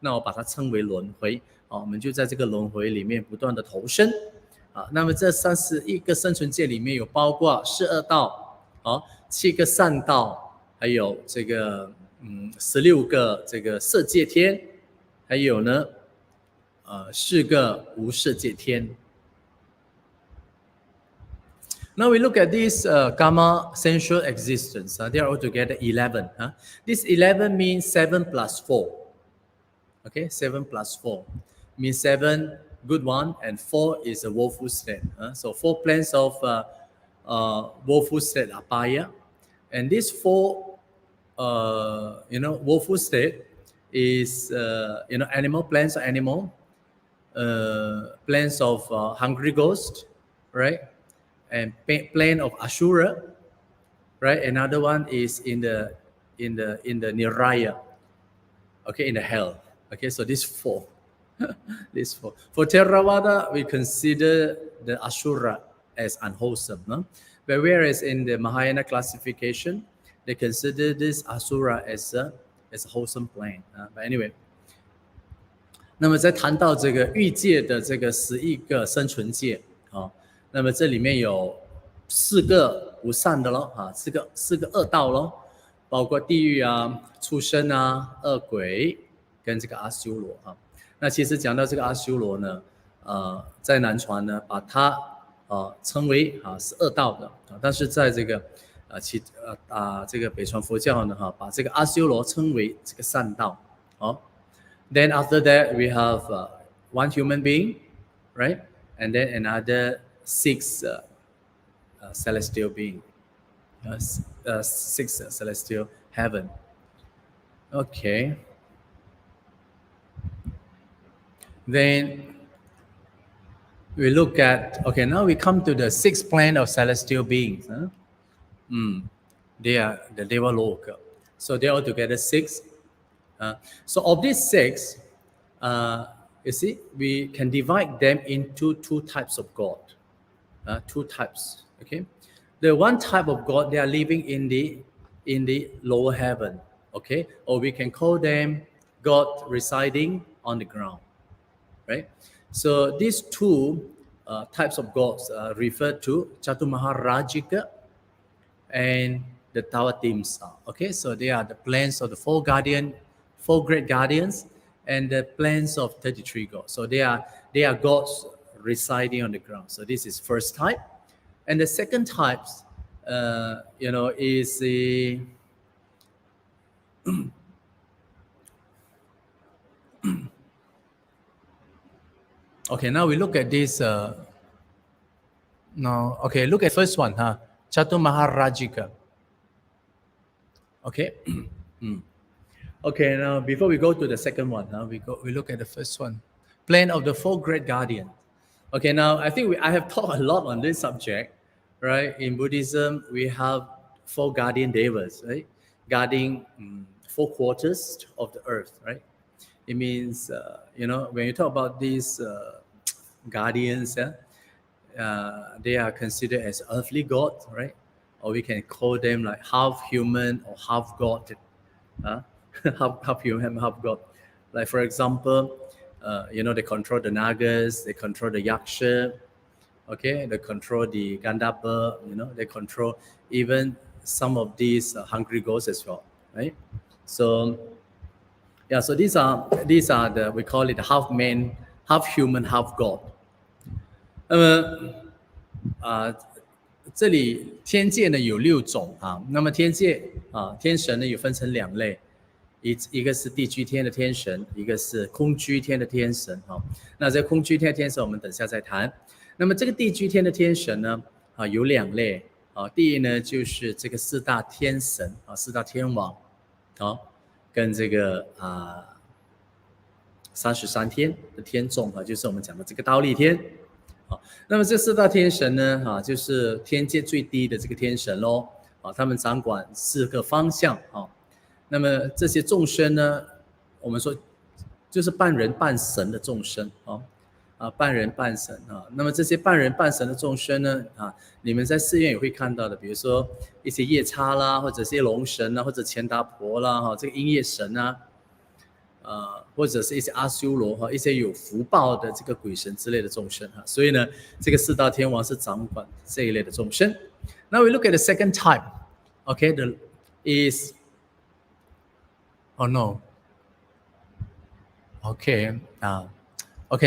那我把它称为轮回我们就在这个轮回里面不断的投身那么这31个生存界里面有包括12道7个善道，还有这个16个这个色界天，还有呢4个无色界天。Now we look at this karma sensual existence. They are altogether 11. This 11 means 7 plus 4. Okay, 7 plus 4 means 7 good one and 4 is a woeful state. So 4 planes of woeful state are paya, and these 4 woeful state is animal planes, animal planes of hungry ghost, right, and plane of Ashura, right? Another one is in the Niraya, okay, in the hell. Okay, so these four. These four. For Theravada, we consider the Asura as unwholesome, no? But whereas in the Mahayana classification, they consider this Asura as a wholesome plane. But anyway, 那么在谈到这个欲界的这个11个生存界，那么这里面有4个不善的咯，四个恶道咯，包括地狱啊、畜生啊、恶鬼跟这个阿修罗啊。那其实讲到这个阿修罗呢，在南传呢，把它称为是恶道的，但是在这个这个北传佛教呢，把这个阿修罗称为这个善道，Then after that, we have one human being, right? And then another 6 celestial being, 6 celestial heaven. Okay. Then we look at, okay, now we come to the 6th plane of celestial beings. They are the Deva Loka. So they are altogether 6. So of these 6, you see, we can divide them into 2 types of God. 2 types, okay? The one type of God, they are living in the lower heaven, okay? Or we can call them God residing on the ground, right? So these 2 types of gods refer to Chaturmaharajika and the Tawatimsa, okay? So they are the planes of the 4 great guardians and the planes of 33 gods. So they are gods residing on the ground. So this is first type. And the second type, is the okay, now we look at this. Look at first one, Chaturmaharajika. Okay. Okay, now before we go to the second one, we look at the first one. Plane of the 4 great guardians. Okay, now I think I have talked a lot on this subject, right? In Buddhism, we have 4 guardian devas, right? Guarding 4 quarters of the earth, right? It means, when you talk about these guardians, they are considered as earthly gods, right? Or we can call them like half human or half god, half human, half god. Like for example, they control the Nagas, they control the Yaksha, okay? They control the Gandhapa, they control even some of these hungry ghosts as well, right? So, yeah, so these are the, we call it half man, half human, half god. 这里天界呢有6种那么天界天神呢有分成2类，一个是地居天的天神，一个是空居天的天神那这空居天的天神我们等下再谈。那么这个地居天的天神呢有2类第一呢就是这个4大天神4大天王跟这个33天的天众就是我们讲的这个忉利天那么这4大天神呢就是天界最低的这个天神咯他们掌管4个方向那么这些众生呢我们说就是半人半神的众生半人半神那么这些半人半神的众生呢你们在寺院也会看到的，比如说一些夜叉啦，或者一些龙神或者钱达婆啦这个音乐神或者是一些阿修罗一些有福报的这个鬼神之类的众生所以呢这个4大天王是掌管这一类的众生。Now we look at the second type. Okay, oh no. Okay,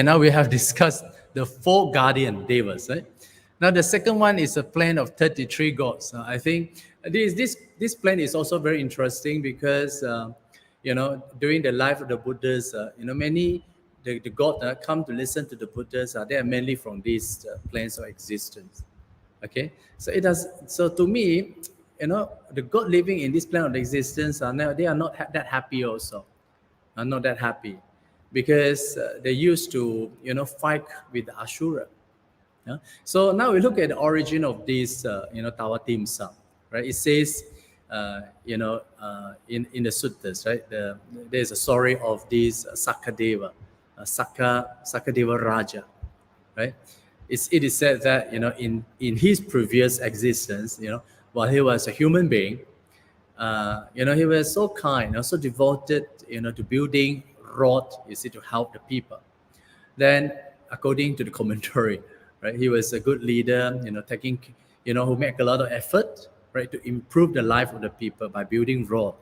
now we have discussed the 4 guardian devas, right? Now the second one is a plane of 33 gods. I think this plane is also very interesting because during the life of the Buddhas, many the gods come to listen to the Buddhas. They are mainly from these planes of existence. Okay, so to me, the God living in this plane of existence they are not that happy also. Not that happy because they used to fight with the Ashura. So now we look at the origin of these Tawatimsa. right? It says, in the suttas, right? There's a story of this Sakadeva, Sakadeva Raja, right? It is said that in his previous existence, while he was a human being, he was so kind, so devoted, to building road, to help the people. Then, according to the commentary, right, he was a good leader, who make a lot of effort, right, to improve the life of the people by building road,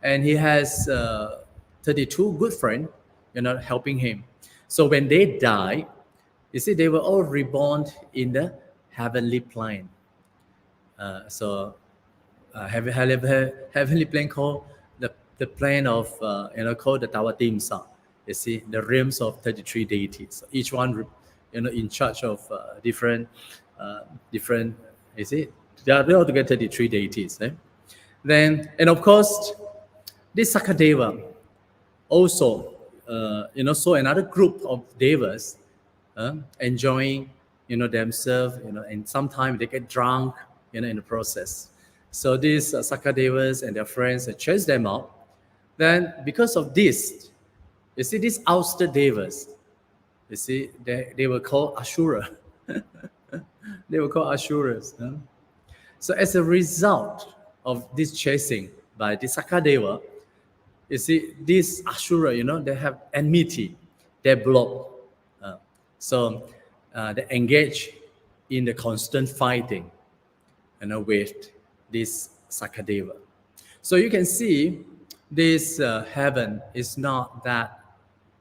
and he has 32 good friends, helping him. So when they die, they were all reborn in the heavenly plane. Heavenly plane called the plane of called the Tawatimsa. The realms of 33 deities. So each one, in charge of different. They are altogether 33 deities. Then, and of course, this Sakadeva also, saw another group of devas enjoying, themselves, and sometimes they get drunk, in the process. So these Sakadevas and their friends chase them out. Then, because of this, these ousted devas, they were called Ashura. They were called Ashuras. So as a result of this chasing by the Sakadeva, these Ashura, they have enmity, they block. So they engage in the constant fighting, with this Sakadeva. So you can see this heaven is not that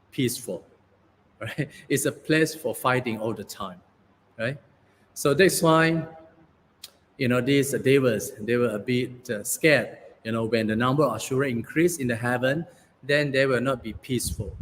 peaceful, right? It's a place for fighting all the time, right? So that's why, these devas, they were a bit scared. When the number of Ashura increased in the heaven, then they will not be peaceful,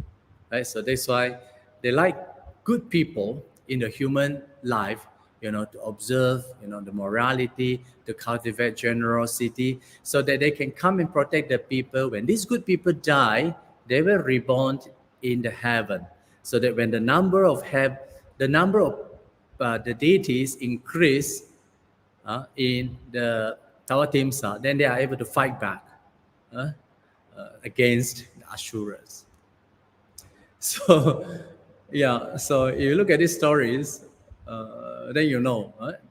right? So that's why they like good people in the human life, to observe, the morality, to cultivate generosity, so that they can come and protect the people. When these good people die, they will reborn in the heaven, so that when the number of the deities increase in the Tawatimsa, then they are able to fight back against the Ashuras. So, so if you look at these stories, then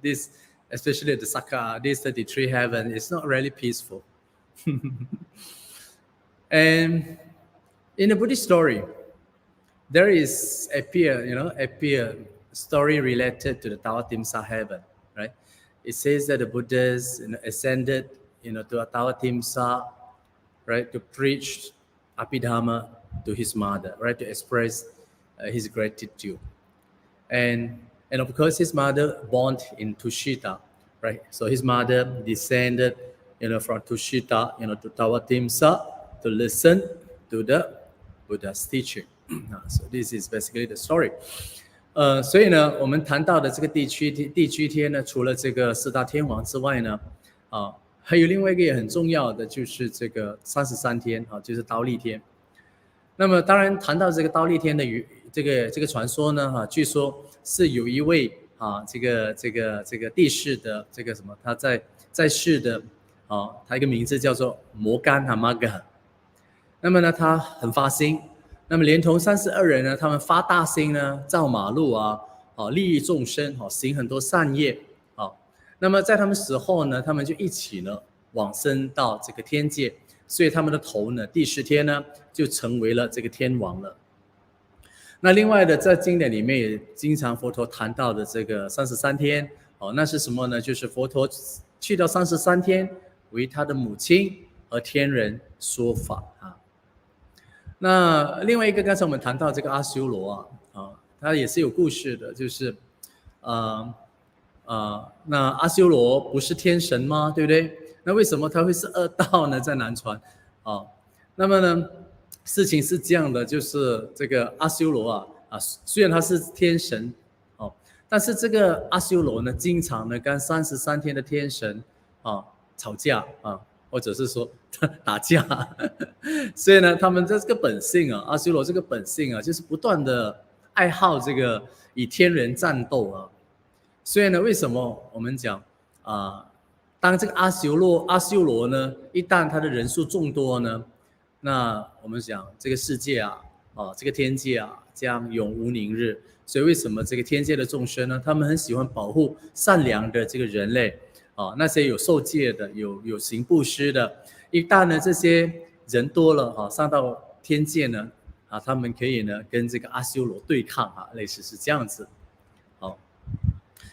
this, especially the this 33 heaven, is not really peaceful. And in the Buddhist story, there is a peer story related to the Tawatimsa heaven, right? It says that the Buddhas ascended, to a Tawatimsa, right, to preach Abhidharma to his mother, right, to express his gratitude. And of course, his mother born in Tushita, right? So his mother descended, from Tushita, to Tawatimsa to listen to the Buddha's teaching. So this is basically the story. 所以呢，我们谈到的这个地区天呢，除了这个四大天王之外呢，还有另外一个也很重要的，就是这个33天就是忉利天。那么当然谈到这个忉利天的这个传说呢，据说是有一位这个地势的这个什么，他在世的他一个名字叫做摩干Magga。那么呢，他很发心。那么连同32人呢，他们发大心呢，造马路利益众生，行很多善业，那么在他们死后呢，他们就一起呢往生到这个天界，所以他们的头呢，第10天呢就成为了这个天王了。那另外的在经典里面也经常佛陀谈到的这个33天，那是什么呢？就是佛陀去到33天，为他的母亲和天人说法那另外一个，刚才我们谈到这个阿修罗他也是有故事的，就是那阿修罗不是天神吗？对不对？那为什么他会是恶道呢？在南传那么呢，事情是这样的，就是这个阿修罗虽然他是天神但是这个阿修罗呢，经常呢跟33天的天神吵架或者是说打架所以呢，他们这个本性阿修罗这个本性就是不断的爱好这个与天人战斗所以呢，为什么我们讲当这个阿修罗呢，一旦他的人数众多呢，那我们讲这个世界啊，这个天界啊，将永无宁日。所以为什么这个天界的众生呢，他们很喜欢保护善良的这个人类那些有受戒的、有行布施的，一旦呢这些人多了上到天界呢他们可以呢跟这个阿修罗对抗类似是这样子。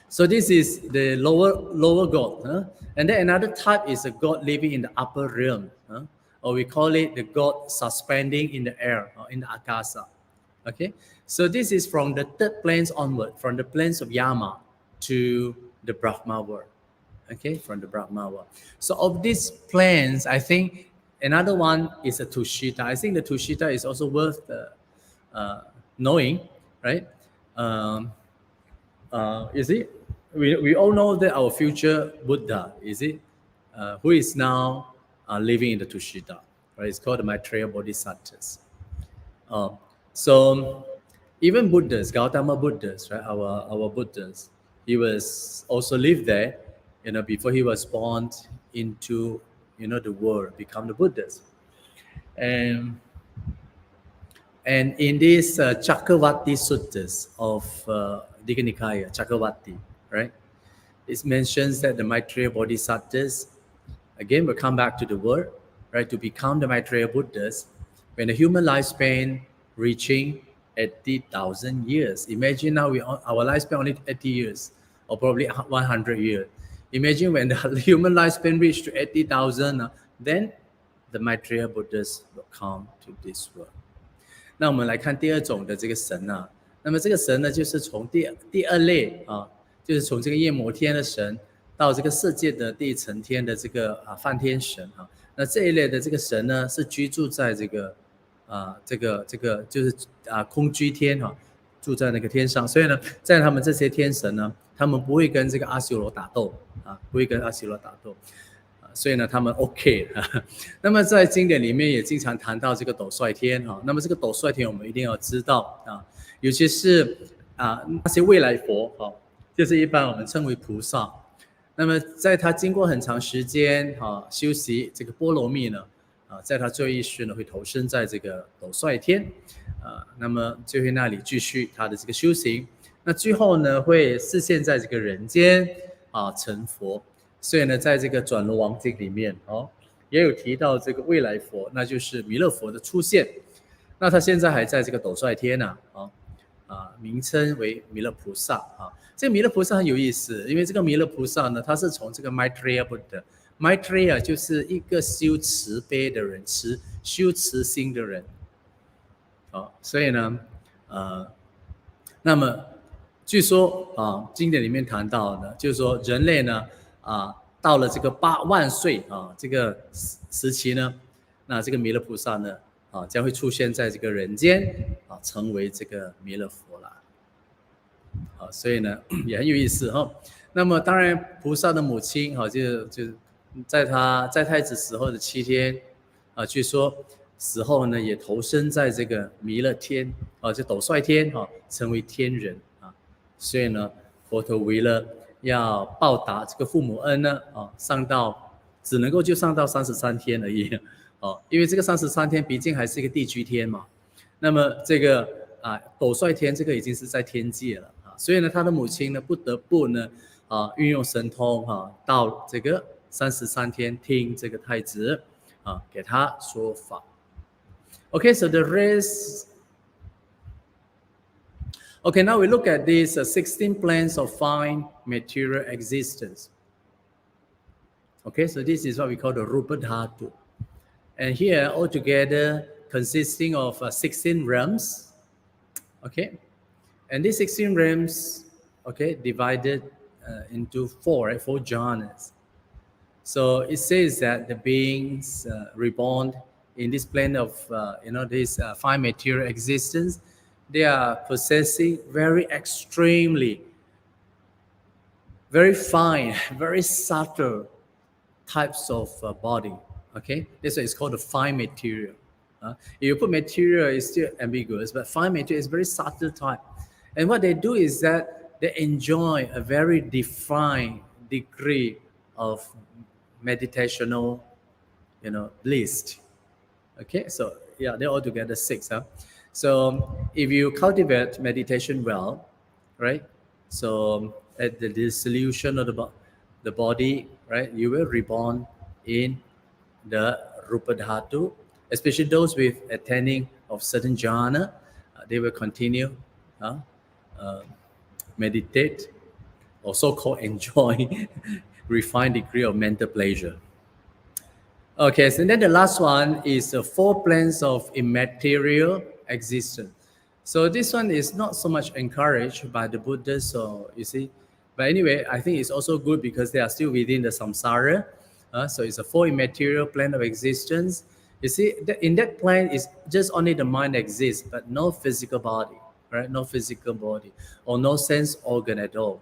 So this is the lower god, and then another type is a god living in the upper realm, or we call it the god suspending in the air or in the akasa. Okay, so this is from the third planes onward, from the planes of Yama to the Brahma world. Okay, from the Brahma world. So of these planes, I think another one is a Tushita. I think the Tushita is also worth knowing, right? Is it? We all know that our future Buddha, is it? Who is now living in the Tushita, right? It's called the Maitreya Bodhisattvas. So even Buddhas, Gautama Buddhas, right? Our Buddhas, he was also lived there, before he was born into, the world, become the Buddhas. And in this Chakravarti Suttas of Digha Nikaya, Chakravarti, right? It mentions that the Maitreya Bodhisattvas, again, will come back to the world, right, to become the Maitreya Buddhas when the human lifespan reaching 80,000 years. Imagine now our lifespan only 80 years, or probably 100 years. Imagine when the human lifespan reached to 80,000, then the Maitreya Buddhas will come to this world. 那我们来看第二种的这个神那么这个神呢，就是从第二类就是从这个夜摩天的神到这个世界的第一层天的这个梵天神那这一类的这个神呢，是居住在这个就是空居天住在那个天上，所以呢，在他们这些天神呢，他们不会跟这个阿修罗打斗不会跟阿修罗打斗。所以呢，他们 OK 那么在经典里面也经常谈到这个斗率天那么这个斗率天我们一定要知道尤其是那些未来佛就是一般我们称为菩萨。那么在他经过很长时间修习这个波罗蜜呢在他最后一世呢会投身在这个斗率天那么就会那里继续他的这个修行。那最后呢会示现在这个人间成佛。所以呢，在这个转轮王经里面也有提到这个未来佛，那就是弥勒佛的出现。那他现在还在这个斗率天名称为弥勒菩萨这个弥勒菩萨很有意思，因为这个弥勒菩萨呢，他是从这个 Maitreya Buddha，Maitreya 就是一个修慈悲的人，修慈心的人所以呢那么据说经典里面谈到的，就是说人类呢到了这个8万岁这个时期呢，那这个弥勒菩萨呢将会出现在这个人间成为这个弥勒佛了所以呢也很有意思那么当然菩萨的母亲就在他在太子死后的7天据说死后呢也投身在这个弥勒天就斗率天成为天人所以呢佛陀为了要报答这个父母恩呢只能够就上到33天而已因为这个33天毕竟还是一个地居天嘛。那么这个斗率天这个已经是在天界了所以呢他的母亲呢不得不呢运用神通到这个33天听这个太子给他说法。Okay, so the rest. Okay, now we look at these 16 planes of fine material existence. Okay, so this is what we call the Rupa Dhatu. And here, altogether, consisting of 16 realms. Okay, and these 16 realms, okay, divided into four jhanas. So it says that the beings reborn in this plane of, this fine material existence, they are possessing very extremely, very fine, very subtle types of body. Okay, that's why it's called the fine material. If you put material, it's still ambiguous, but fine material is very subtle type. And what they do is that they enjoy a very defined degree of meditational, bliss. Okay, so yeah, they're all together 6. So if you cultivate meditation well, right? So at the dissolution of the body, right, you will reborn in the Rupa Dhatu, especially those with attaining of certain jhana, they will continue meditate, or so-called enjoy refined degree of mental pleasure. Okay, so then the last one is the 4 planes of immaterial existence. So this one is not so much encouraged by the Buddhists, so you see. But anyway, I think it's also good because they are still within the samsara. So it's a 4 immaterial plane of existence. You see, in that plane, is just only the mind exists, but no physical body, right? No physical body or no sense organ at all.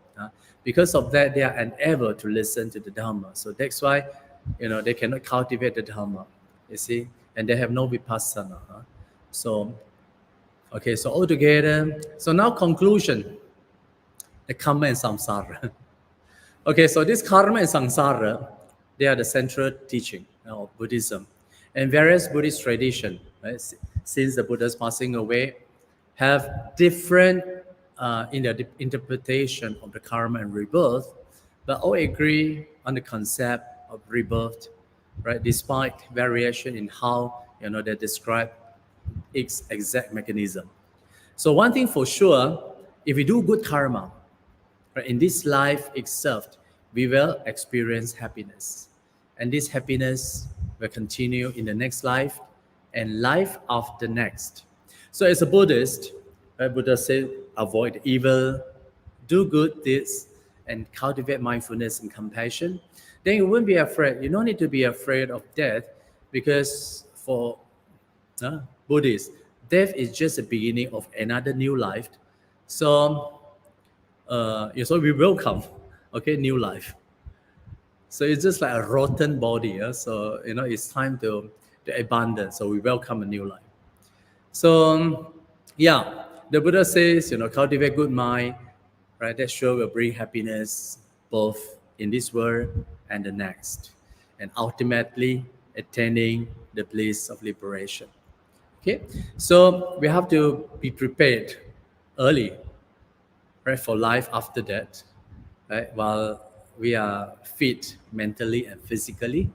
Because of that, they are unable to listen to the Dharma. So that's why, they cannot cultivate the Dharma, you see, and they have no vipassana. So, okay, so altogether, so now conclusion, the karma and samsara. Okay, so this karma and samsara, they are the central teaching of Buddhism. And various Buddhist traditions, right, since the Buddha's passing away, have different in their interpretation of the karma and rebirth, but all agree on the concept of rebirth, right? Despite variation in how they describe its exact mechanism. So one thing for sure, if we do good karma, right, in this life itself, we will experience happiness, and this happiness will continue in the next life and life after next. So as a Buddhist, right, Buddha said, avoid evil, do good deeds, and cultivate mindfulness and compassion. Then you won't be afraid. You don't need to be afraid of death, because for Buddhists, death is just the beginning of another new life. So, so we welcome, okay, new life. So it's just like a rotten body. So, it's time to abandon. So we welcome a new life. So, the Buddha says, cultivate good mind, right? That sure will bring happiness both in this world and the next, and ultimately attaining the bliss of liberation. Okay, so we have to be prepared early, right, for life after that, right? While we are fit mentally and physically,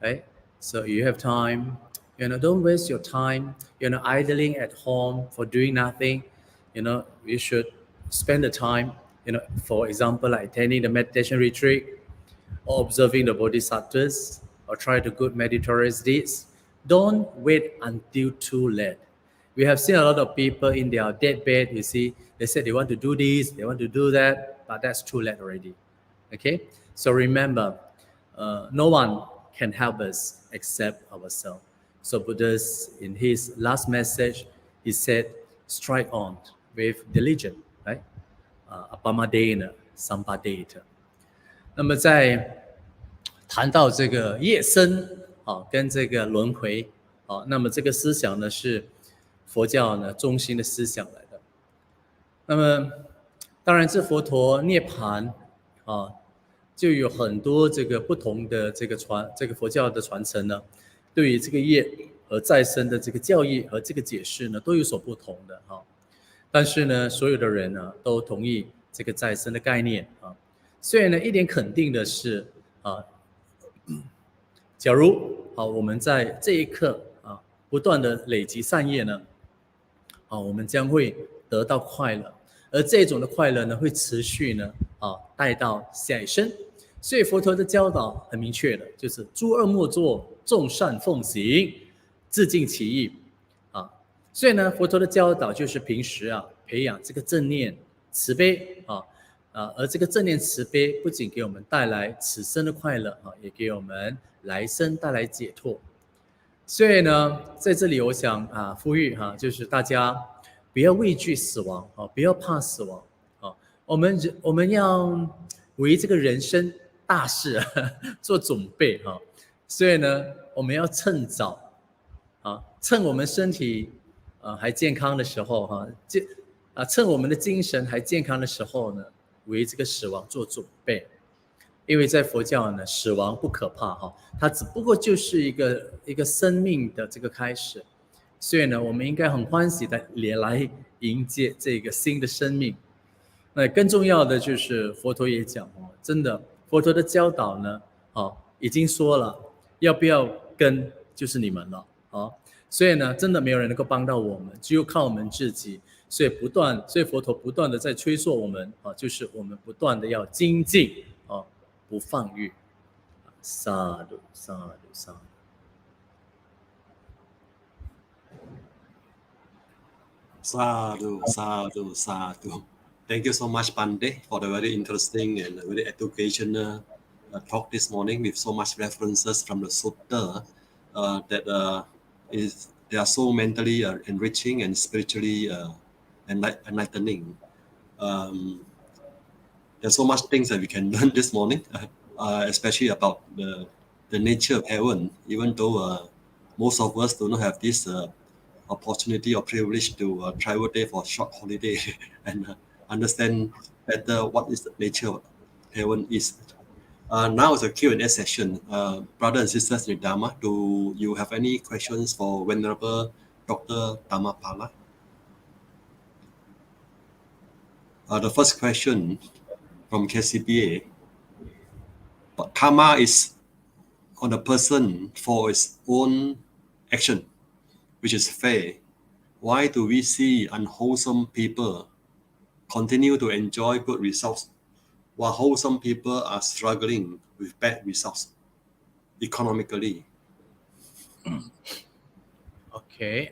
right? So you have time, don't waste your time, idling at home for doing nothing. You should spend the time, for example, like attending the meditation retreat, or observing the bodhisattvas, or try to good meritorious deeds. Don't wait until too late. We have seen a lot of people in their deathbed, you see, they said they want to do this, they want to do that, but that's too late already. Okay? So remember, no one can help us except ourselves. So Buddha, in his last message, he said, strike on with diligence, right? Apamadena sampadeta. 那么在谈到这个业生跟这个轮回那么这个思想呢是佛教呢中心的思想来的。那么当然这佛陀涅槃就有很多这个不同的这个佛教的传承呢，对于这个业和再生的这个教义和这个解释呢都有所不同的但是呢所有的人呢都同意这个再生的概念虽然呢一点肯定的是假如我们在这一刻不断的累积善业呢我们将会得到快乐，而这种的快乐呢会持续呢带到下一生。所以佛陀的教导很明确的，就是诸恶莫作，众善奉行，自净其意所以呢佛陀的教导就是平时培养这个正念慈悲而这个正念慈悲不仅给我们带来此生的快乐也给我们来生带来解脱。所以呢在这里我想呼吁就是大家不要畏惧死亡不要怕死亡我们要为这个人生大事做准备所以呢我们要趁早趁我们身体还健康的时候趁我们的精神还健康的时候呢为这个死亡做准备因为在佛教呢，死亡不可怕哈，它只不过就是一个生命的这个开始，所以呢，我们应该很欢喜的也来迎接这个新的生命。那更重要的就是佛陀也讲哦，真的佛陀的教导呢，已经说了，要不要跟就是你们了所以呢，真的没有人能够帮到我们，只有靠我们自己。所以佛陀不断的在催促我们就是我们不断的要精进不放逸。萨埵萨埵萨埵。Sadhu, sadhu, sadhu. Thank you so much, Pande, for the very interesting and very educational talk this morning with so much references from the Sutta they are so mentally enriching and spiritually enlightening. There's so much things that we can learn this morning, especially about the nature of heaven, even though most of us do not have this opportunity or privilege to travel there for a short holiday and understand better what is the nature of heaven is. Now is a Q&A session. Brothers and sisters in Dharma, do you have any questions for Venerable Dr. Dhammapala? The first question from KCBA. Karma is on a person for its own action, which is fair. Why do we see unwholesome people continue to enjoy good results while wholesome people are struggling with bad results economically? Okay.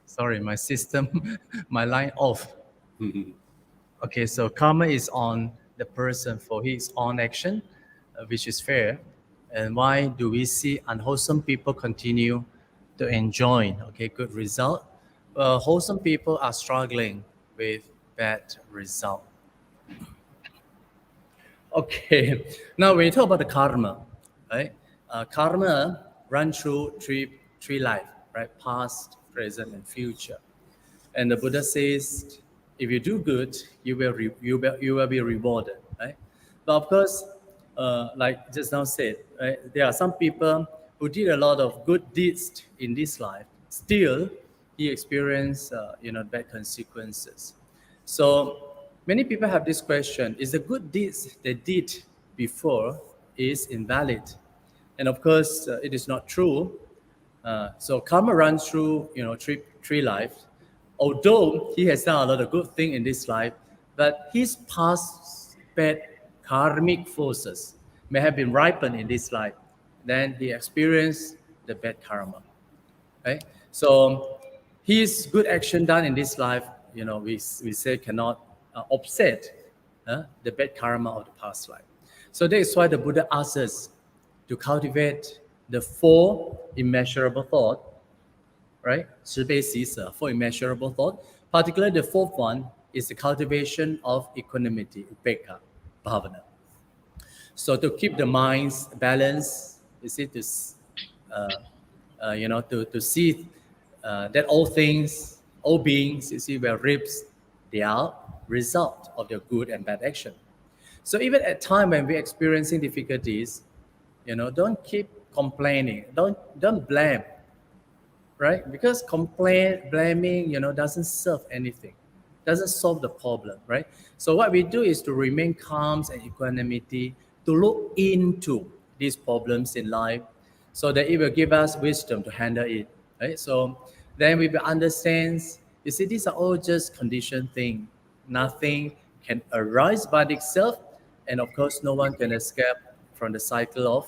Sorry, my system, my line off. Okay, so karma is on the person for his own action, which is fair. And why do we see unwholesome people continue to enjoy good result? Wholesome people are struggling with bad result. Okay, now when you talk about the karma, right? Karma runs through three life, right? Past, present, and future. And the Buddha says, if you do good, you will be rewarded, right? But of course, like just now said, right, there are some people who did a lot of good deeds in this life. Still, he experienced, bad consequences. So many people have this question: is the good deeds they did before is invalid? And of course, it is not true. So karma runs through, three lives. Although he has done a lot of good things in this life, but his past bad karmic forces may have been ripened in this life. Then he experienced the bad karma. Right? So his good action done in this life, we say cannot offset the bad karma of the past life. So that is why the Buddha asks us to cultivate the four immeasurable thought, right? 慈悲喜舍, four immeasurable thought. Particularly the fourth one is the cultivation of equanimity, upekkha, bhavana. So to keep the minds balanced, to see that all things, all beings, were ribs, they are result of their good and bad action. So even at time when we're experiencing difficulties, don't keep complaining, don't blame, right? Because blaming, doesn't serve anything, doesn't solve the problem, right? So what we do is to remain calm and equanimity, to look into these problems in life, so that it will give us wisdom to handle it, right? So then we will understand, these are all just conditioned things. Nothing can arise by itself, and of course, no one can escape from the cycle of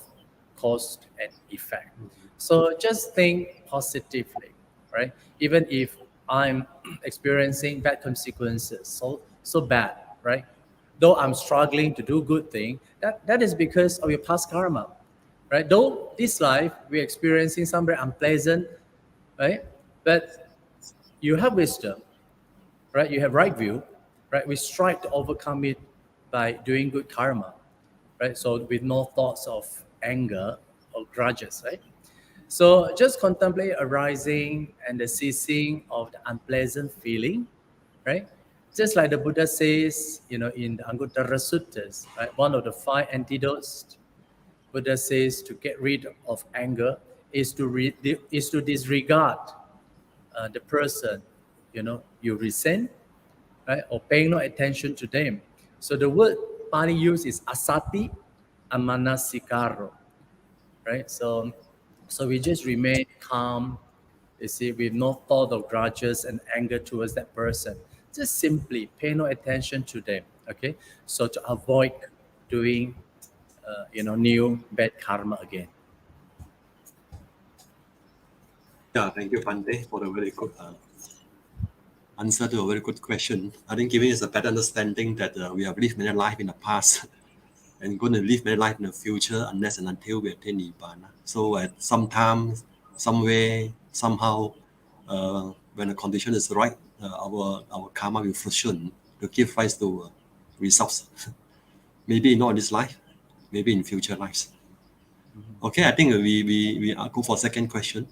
cause and effect. So just think positively, right? Even if I'm experiencing bad consequences, so bad, right? Though I'm struggling to do good thing, that is because of your past karma, right? Though this life we're experiencing some very unpleasant, right? But you have wisdom, right? You have right view, right? We strive to overcome it by doing good karma, right? So with no thoughts of anger or grudges, right? So just contemplate arising and the ceasing of the unpleasant feeling, right? Just like the Buddha says, in the Anguttara Suttas, right? One of the 5 antidotes Buddha says to get rid of anger is to disregard the person, you resent, right? Or paying no attention to them. So the word Pali used is asati amanasikaro, right? So we just remain calm, you see, with no thought of grudges and anger towards that person. Just simply pay no attention to them, okay? So to avoid doing, new bad karma again. Yeah, thank you, Pante, for a very good answer to a very good question. I think giving us a better understanding that we have lived many lives in the past and going to live many lives in the future unless and until we attain Nibbana. So at some time, some way, somehow, when the condition is right, our karma will fruition to give rise to results. Maybe not in this life, maybe in future lives. Okay, I think we go for second question.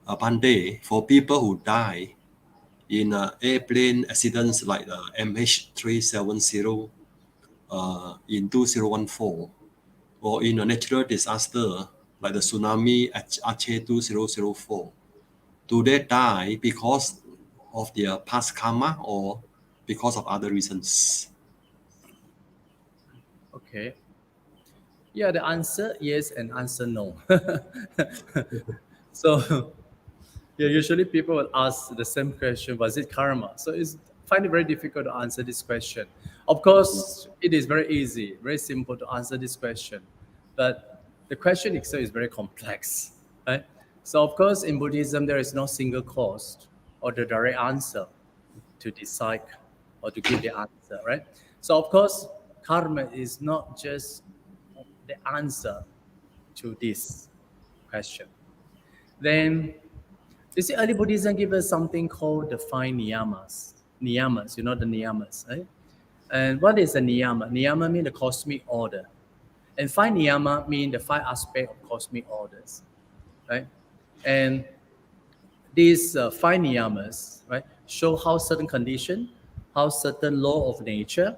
Pande, for people who die in airplane accidents like MH370 in 2014, or in a natural disaster like the tsunami at Aceh 2004, do they die because of their past karma or because of other reasons? Okay. Yeah, the answer yes and answer no. So yeah, usually people will ask the same question, was it karma? So it's find it very difficult to answer this question. Of course, it is very easy, very simple to answer this question. But the question itself is very complex, right? So of course, in Buddhism, there is no single cause or the direct answer to decide or to give the answer, right? So of course, karma is not just the answer to this question. Then you see, early Buddhism gives us something called the 5 niyamas. Niyamas, you know the niyamas, right? And what is a niyama? Niyama means the cosmic order. And 5 niyama mean the 5 aspects of cosmic orders, right? And these 5 niyamas, right, show how certain condition, how certain law of nature,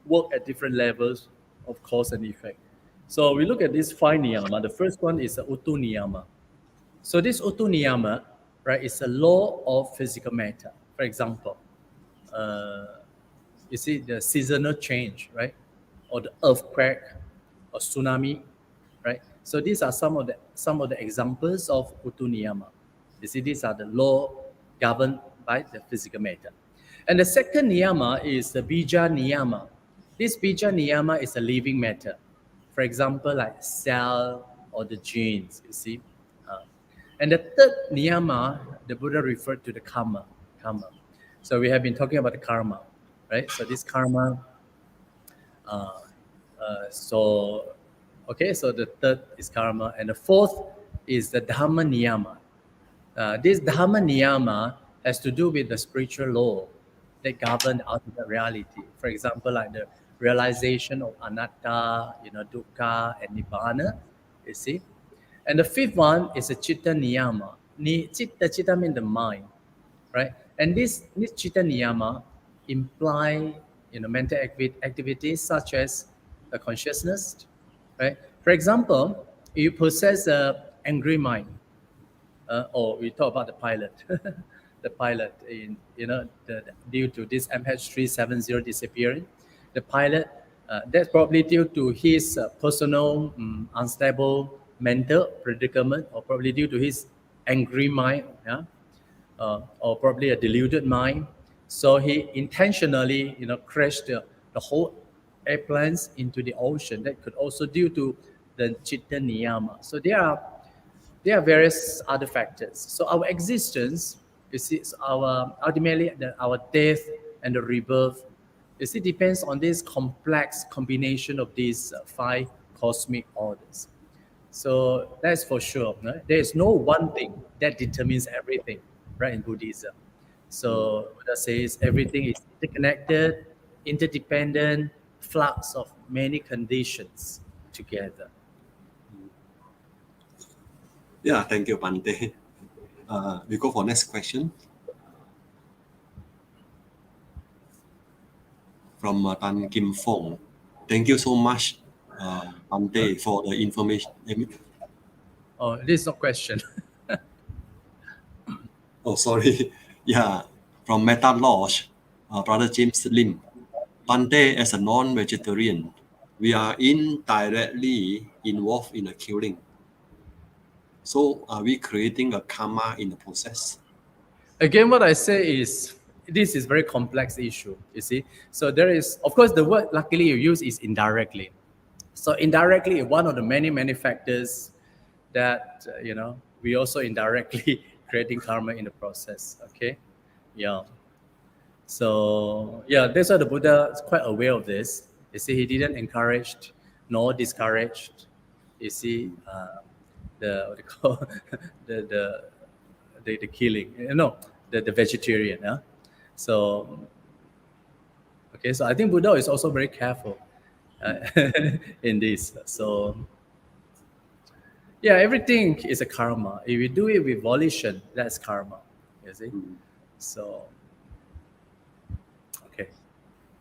work at different levels of cause and effect. So we look at these 5 niyama. The first one is the Utu niyama. So this Utu niyama, right, is a law of physical matter. For example, you see the seasonal change, right, or the earthquake, or tsunami, right. So these are some of the examples of Utu niyama. You see, these are the law governed by the physical matter. And the second niyama is the bija niyama. This bija niyama is a living matter. For example, like cell or the genes, you see. And the third niyama, the Buddha referred to the karma. So we have been talking about the karma, right? So this karma, so the third is karma, and the fourth is the Dharma niyama. This Dharma niyama has to do with the spiritual law that govern the ultimate reality. For example, like the realization of anatta, dukkha, and nibbana, you see. And the fifth one is a chitta niyama. Chitta means the mind, right? And this chitta niyama imply, mental activities such as the consciousness, right? For example, you possess a angry mind, or we talk about the pilot, the pilot due to this MH370 disappearing, the pilot, that's probably due to his personal unstable mental predicament, or probably due to his angry mind, or probably a deluded mind. So he intentionally, crashed the whole airplanes into the ocean. That could also due to the chitta niyama. So there are various other factors. So our existence, you see, ultimately our death and the rebirth, you see, depends on this complex combination of these 5 cosmic orders. So that's for sure. No? There is no one thing that determines everything, right, in Buddhism. So Buddha says everything is interconnected, interdependent, flux of many conditions together. Yeah, thank you, Bante. We go for next question from Tan Kim Fong. Thank you so much, Bante, for the information. Oh, this is no question. Oh, sorry. Yeah, from Meta Lodge, Brother James Lim. Bante, as a non-vegetarian, we are indirectly involved in the killing. So, are we creating a karma in the process? Again, what I say is this is very complex issue. You see, so there is, of course, the word luckily you use is indirectly. So indirectly, one of the many factors that we also indirectly creating karma in the process. Okay, yeah. So yeah, that's why the Buddha is quite aware of this. You see, he didn't encourage nor discouraged. You see, the what do you call the killing. No, the vegetarian. Yeah. So okay, so I think Buddha is also very careful in this. So yeah, everything is a karma. If you do it with volition, that's karma. You see? So, okay.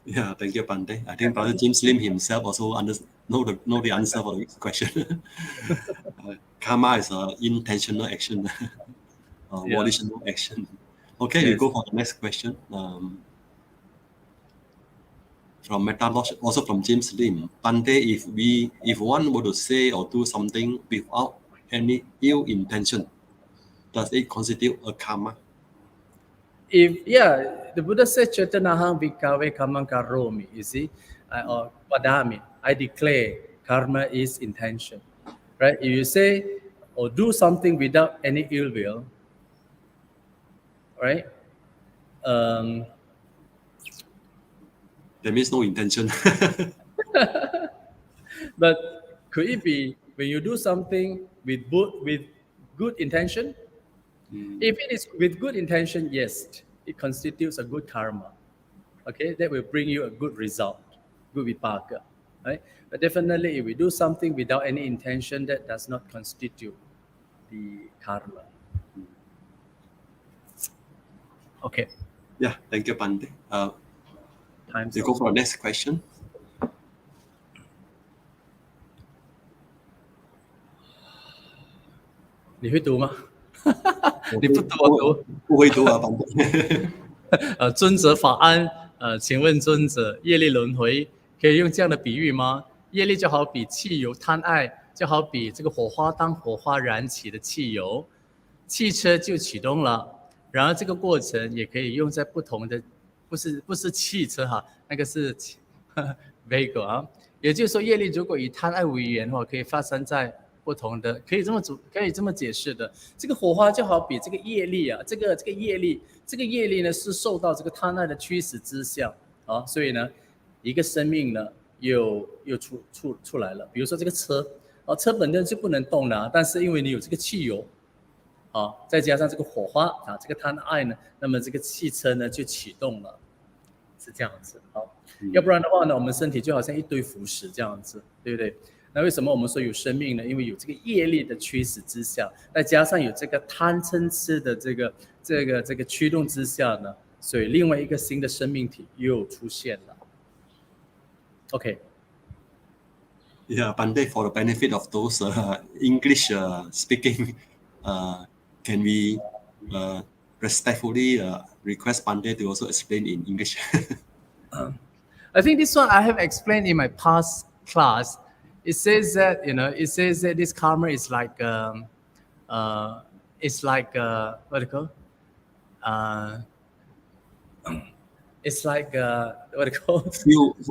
Yeah, thank you, Bante. I think Brother James Lim himself also know the answer for the question. Karma is an intentional action, volitional action. Okay, we Yes. go for the next question. From Metalodge, also from James Lim. Bante, if one were to say or do something without any ill intention, does it constitute a karma? The Buddha said, Chetanaham vikave kamang karomi, you see, or vadami, I declare karma is intention, right? If you say or do something without any ill will, right? There means no intention. But could it be when you do something with good intention? If it is with good intention, yes, it constitutes a good karma. Okay, that will bring you a good result, good vipaka, right? But definitely, if we do something without any intention, that does not constitute the karma. Okay. Yeah, thank you, Bante. Time's We up. go for the next question. 你会读吗？你不读我读。不会读啊，Bante。尊者法安，请问尊者，业力轮回可以用这样的比喻吗？业力就好比汽油，贪爱就好比这个火花，当火花燃起的汽油，汽车就启动了。然而这个过程也可以用在不同的，不是汽车哈，那个是vehicle 啊。也就是说，业力如果以贪爱为缘的话，可以发生在不同的，可以这么解释的。这个火花就好比这个业力啊，这个业力呢是受到这个贪爱的驱使之下啊，所以呢，一个生命呢又出来了。比如说这个车啊，车本身就不能动的，但是因为你有这个汽油啊，再加上这个火花啊，这个贪爱呢，那么这个汽车呢就启动了，是这样子。好，要不然的话呢，我们身体就好像一堆腐蚀这样子，对不对？那为什么我们说有生命呢？因为有这个业力的驱使之下，再加上有这个贪嗔痴的这个驱动之下呢，所以另外一个新的生命体又出现了。OK。Yeah, Bante, for the benefit of those English speaking, can we respectfully request Bante to also explain in English? I think this one I have explained in my past class. It says that this karma is like what do you call? It's like what do you call? Fuel. It's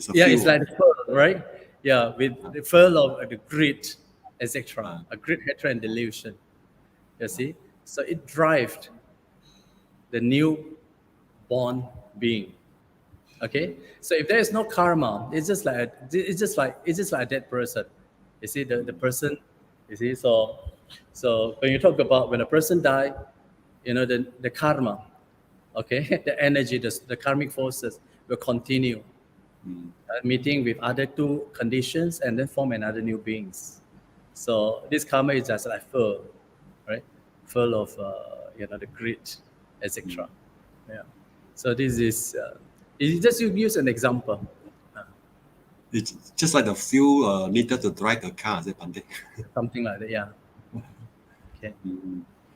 a fuel. It's like the pearl, right? Yeah, with the pearl of the greed, etc. A greed, hatred, and delusion. You see, so it drives the new born being. Okay, so if there is no karma, it's just like a dead person. You see, the person, you see, so when you talk about when a person die, the karma, okay, the energy, the karmic forces will continue meeting with other two conditions and then form another new beings. So this karma is just like full, right? Full of the greed, etc. Yeah. So this is just you use an example. It's just like the fuel needed to drive the car, is it, Pandey? Something like that, yeah. Okay.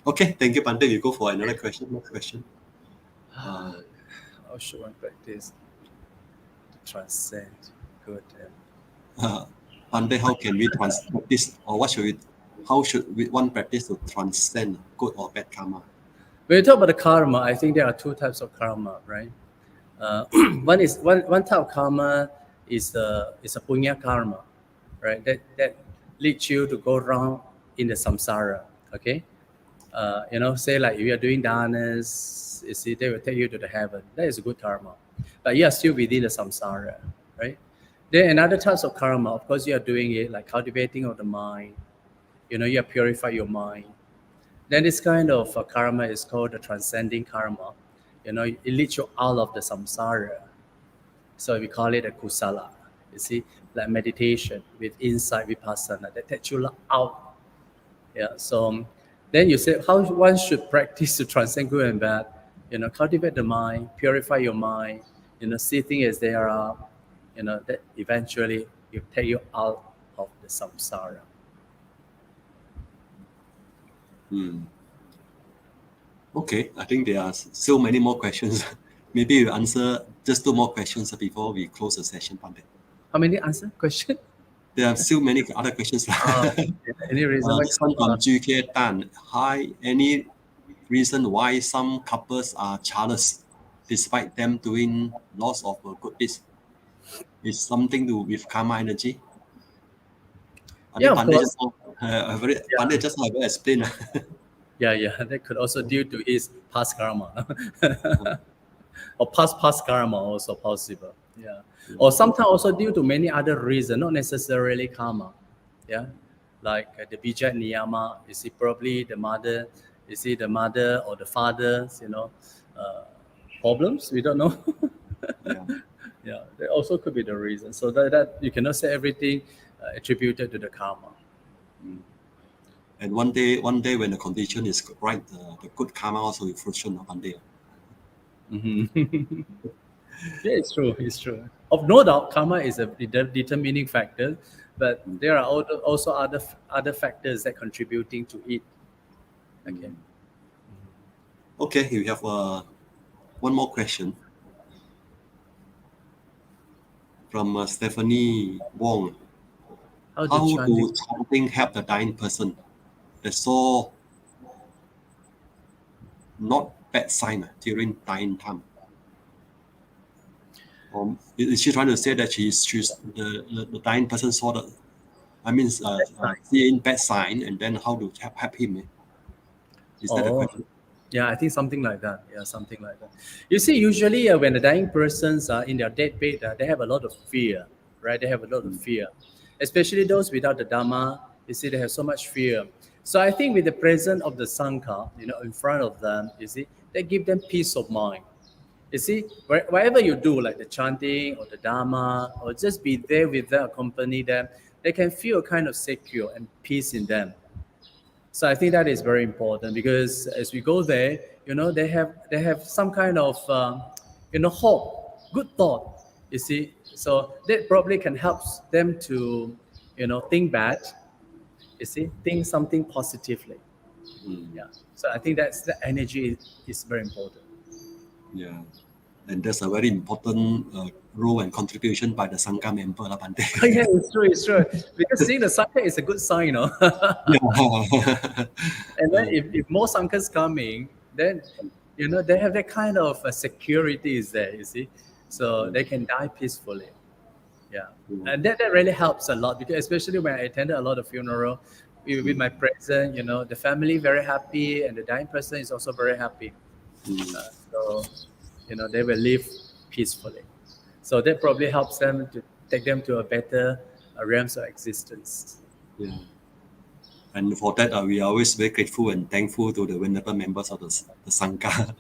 Okay, thank you, Pandey. We go for another question. Next question. How should one practice to transcend good? Pandey, how can we practice, or how should one practice to transcend good or bad karma? When you talk about the karma, I think there are two types of karma, right? One type of karma is a punya karma, right? That leads you to go around in the samsara. Okay, say like if you are doing danas, you see, they will take you to the heaven. That is a good karma, but you are still within the samsara, right? Then another types of karma, of course, you are doing it like cultivating of the mind. You have purified your mind. Then this kind of karma is called the transcending karma. It leads you out of the samsara. So we call it a kusala. You see, like meditation with insight vipassana that takes you out. Yeah. So then you say how one should practice to transcend good and bad. Cultivate the mind, purify your mind. See things as they are. That eventually you take you out of the samsara. Okay, I think there are so many more questions. Maybe you answer just two more questions before we close the session, Pandey. How many answer question? There are still many other questions. Any reason why? This one from GK Tan. Hi, any reason why some couples are childless despite them doing lots of good deeds? Is something to do with karma energy? I Yeah, think of Pandey course. Pandey just have explained. Yeah, that could also due to his past karma. Or past karma also possible. Yeah. Or sometimes also due to many other reasons, not necessarily karma. Yeah. Like the bija niyama, you see, probably the mother or the father's, problems. We don't know. Yeah, that also could be the reason. So that you cannot say everything attributed to the karma. And one day when the condition is right, the good karma also will fruition one day. Mm-hmm. Yeah, it's true. Of no doubt, karma is a determining factor, but there are also other factors that contributing to it. Okay. Okay, we have one more question from Stephanie Wong. How do chanting help the dying person? That's so not bad sign during dying time. Is she trying to say that she's the dying person saw seeing bad sign, and then how to help him? Is that the question? Yeah, I think something like that. Yeah, something like that. You see, usually when the dying persons are in their deathbed, they have a lot of fear, right? They have a lot of fear, especially those without the Dharma. You see, they have so much fear. So I think with the presence of the Sangha, in front of them, you see, they give them peace of mind. You see, wherever you do, like the chanting or the Dharma, or just be there with them, accompany them, they can feel kind of secure and peace in them. So I think that is very important because as we go there, they have some kind of hope, good thought. You see, so that probably can help them to think bad. You see, think something positively. Yeah. So I think that's the energy is very important. Yeah. And that's a very important role and contribution by the Sangha member, Pandey. Yeah, it's true. Because seeing the Sangha is a good sign, Yeah. And then if more Sanghas coming, then they have that kind of security is there, you see. So they can die peacefully. Yeah. And that really helps a lot because especially when I attended a lot of funeral with my present, the family very happy and the dying person is also very happy. So they will live peacefully. So that probably helps them to take them to a better realms of existence. Yeah. And for that, we are always very grateful and thankful to the venerable members of the Sangha.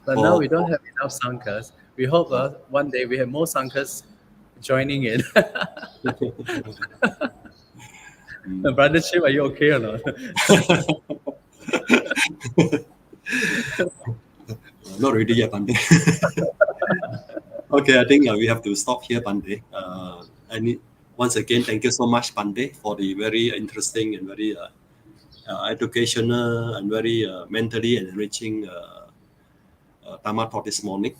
But now we don't have enough sanghas. We hope one day we have more sanghas joining in. Brother Chip, are you okay or not? Not ready yet, Bande. Okay, I think we have to stop here, Bande. Once again, thank you so much, Bande, for the very interesting and very educational and very mentally enriching Dharma talk this morning.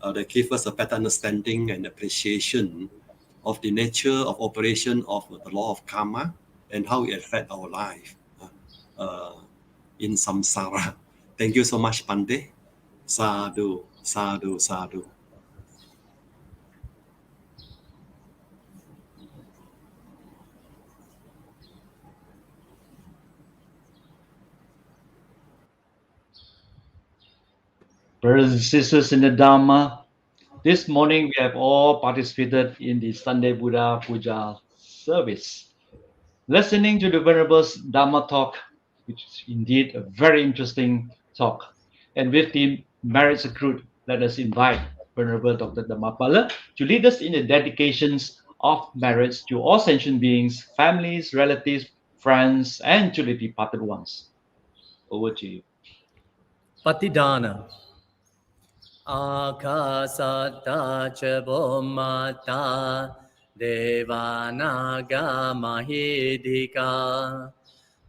That gave us a better understanding and appreciation of the nature of operation of the law of karma and how it affects our life in samsara. Thank you so much, Bande. Sadhu, sadhu, sadhu. Brothers and sisters in the Dharma, this morning we have all participated in the Sunday Buddha Puja service, listening to the Venerables Dharma talk, which is indeed a very interesting talk. And with the merits accrued, let us invite Venerable Dr. Dhammapala to lead us in the dedications of merits to all sentient beings, families, relatives, friends, and to the departed ones. Over to you. Patidana. Akasata cha Bhummata Devanaga Mahidika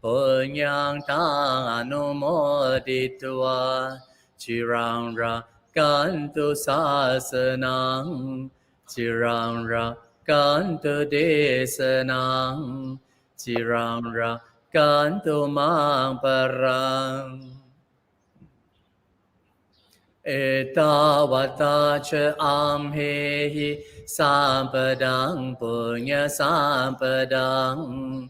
Punyang tang anumoditva Chirang rakantu sasanang Chirang rakantu desanang Chirang rakantu mang parang Etavata cha amhehi sampadang punya sampadang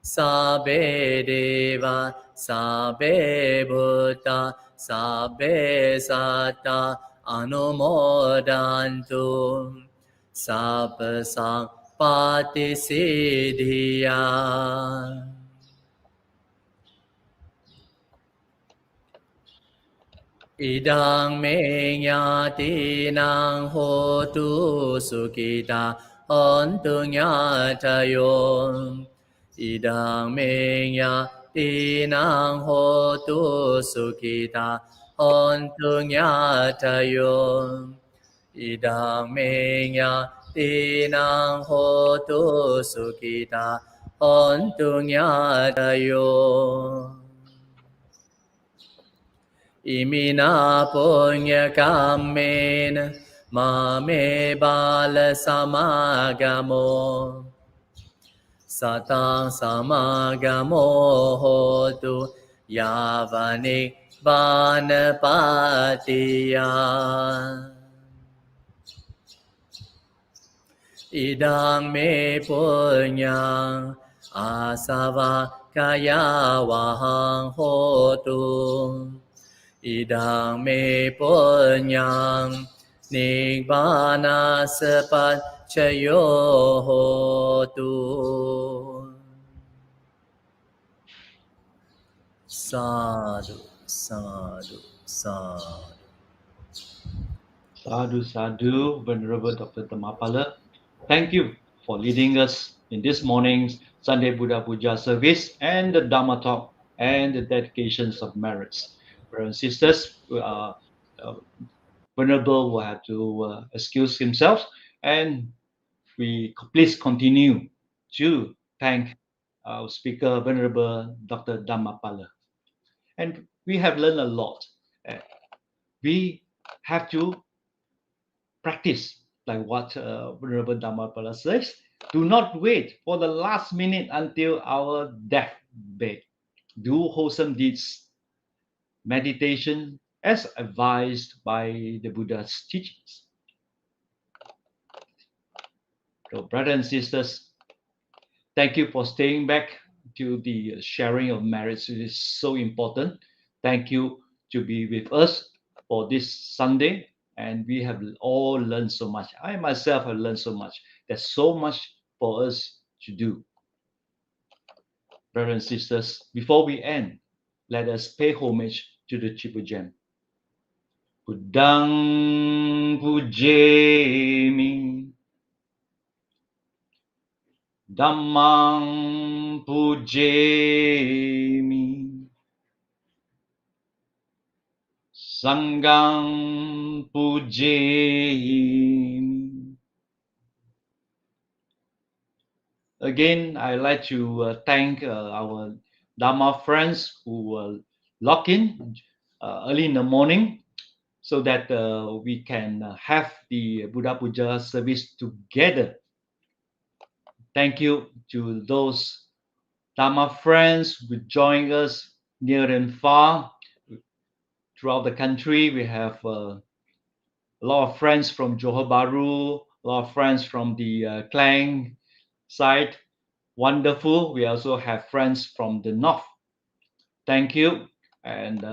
Sabe deva sabe bhuta sabe sata anumodantu Sapa sang pati siddhiya. Idang me nyati nang hotu sukita hontu nyatayo. Idang me nyati nang hotu sukita hontu nyatayo. Idang me nyati nang hotu sukita hontu nyatayo. Imina punya kamen mame bala samagamo satang samagamo hotu yavani vanapatiya idang me punyang asava kaya wahang hotu Idang me punyang nibbana sapacayo hotu. Sadhu, sadhu, sadhu. Sadhu, sadhu, Venerable Dr. Dhammapala. Thank you for leading us in this morning's Sunday Buddha Puja service and the Dharma talk and the dedications of merits. Brothers and sisters, Venerable will have to excuse himself, and we please continue to thank our speaker, Venerable Dr. Dhammapala. And we have learned a lot. We have to practice like what Venerable Dhammapala says. Do not wait for the last minute until our deathbed. Do wholesome deeds, meditation as advised by the Buddha's teachings. So, brothers and sisters, thank you for staying back to the sharing of merits. It is so important. Thank you to be with us for this Sunday. And we have all learned so much. I myself have learned so much. There's so much for us to do. Brothers and sisters, before we end, let us pay homage to the Triple Gem. Buddhang pujemi, Dhammang pujemi, Sanghang pujemi. Again, I'd like to thank our Dharma friends who log in early in the morning so that we can have the Buddha Puja service together. Thank you to those Dharma friends who join us near and far throughout the country. We have a lot of friends from Johor Bahru, a lot of friends from the Klang side. Wonderful. We also have friends from the north. Thank you. And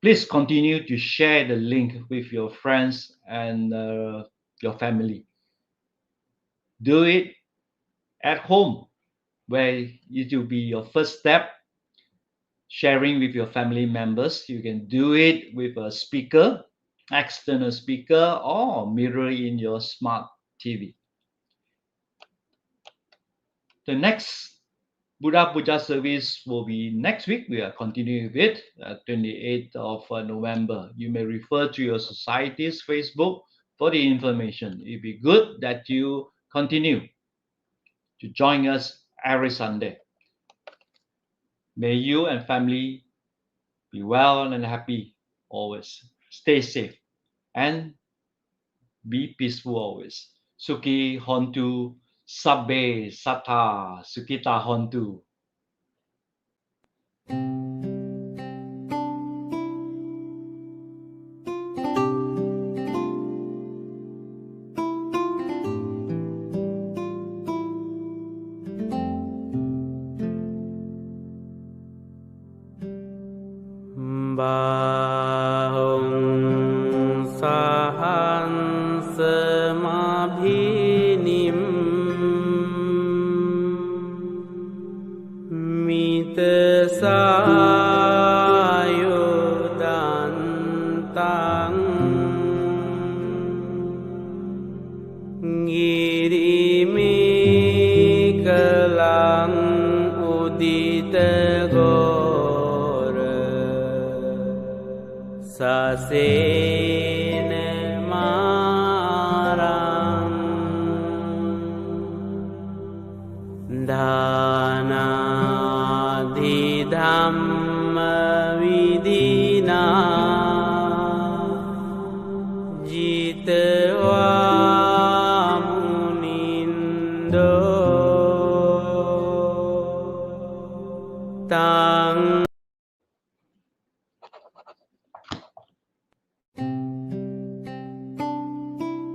please continue to share the link with your friends and your family. Do it at home, where it will be your first step. Sharing with your family members. You can do it with a speaker, external speaker, or mirror in your smart TV. The next Buddha Puja service will be next week. We are continuing with it, 28th of November. You may refer to your society's Facebook for the information. It'd be good that you continue to join us every Sunday. May you and family be well and happy always. Stay safe and be peaceful always. Sukhi hontu sabbe sattha sukita hontu. Bahung sahan semabhinim mita sayudantang ngirimi kelang udita Sasena marang Dana di Dhamma vidina Jitwa munindo Tang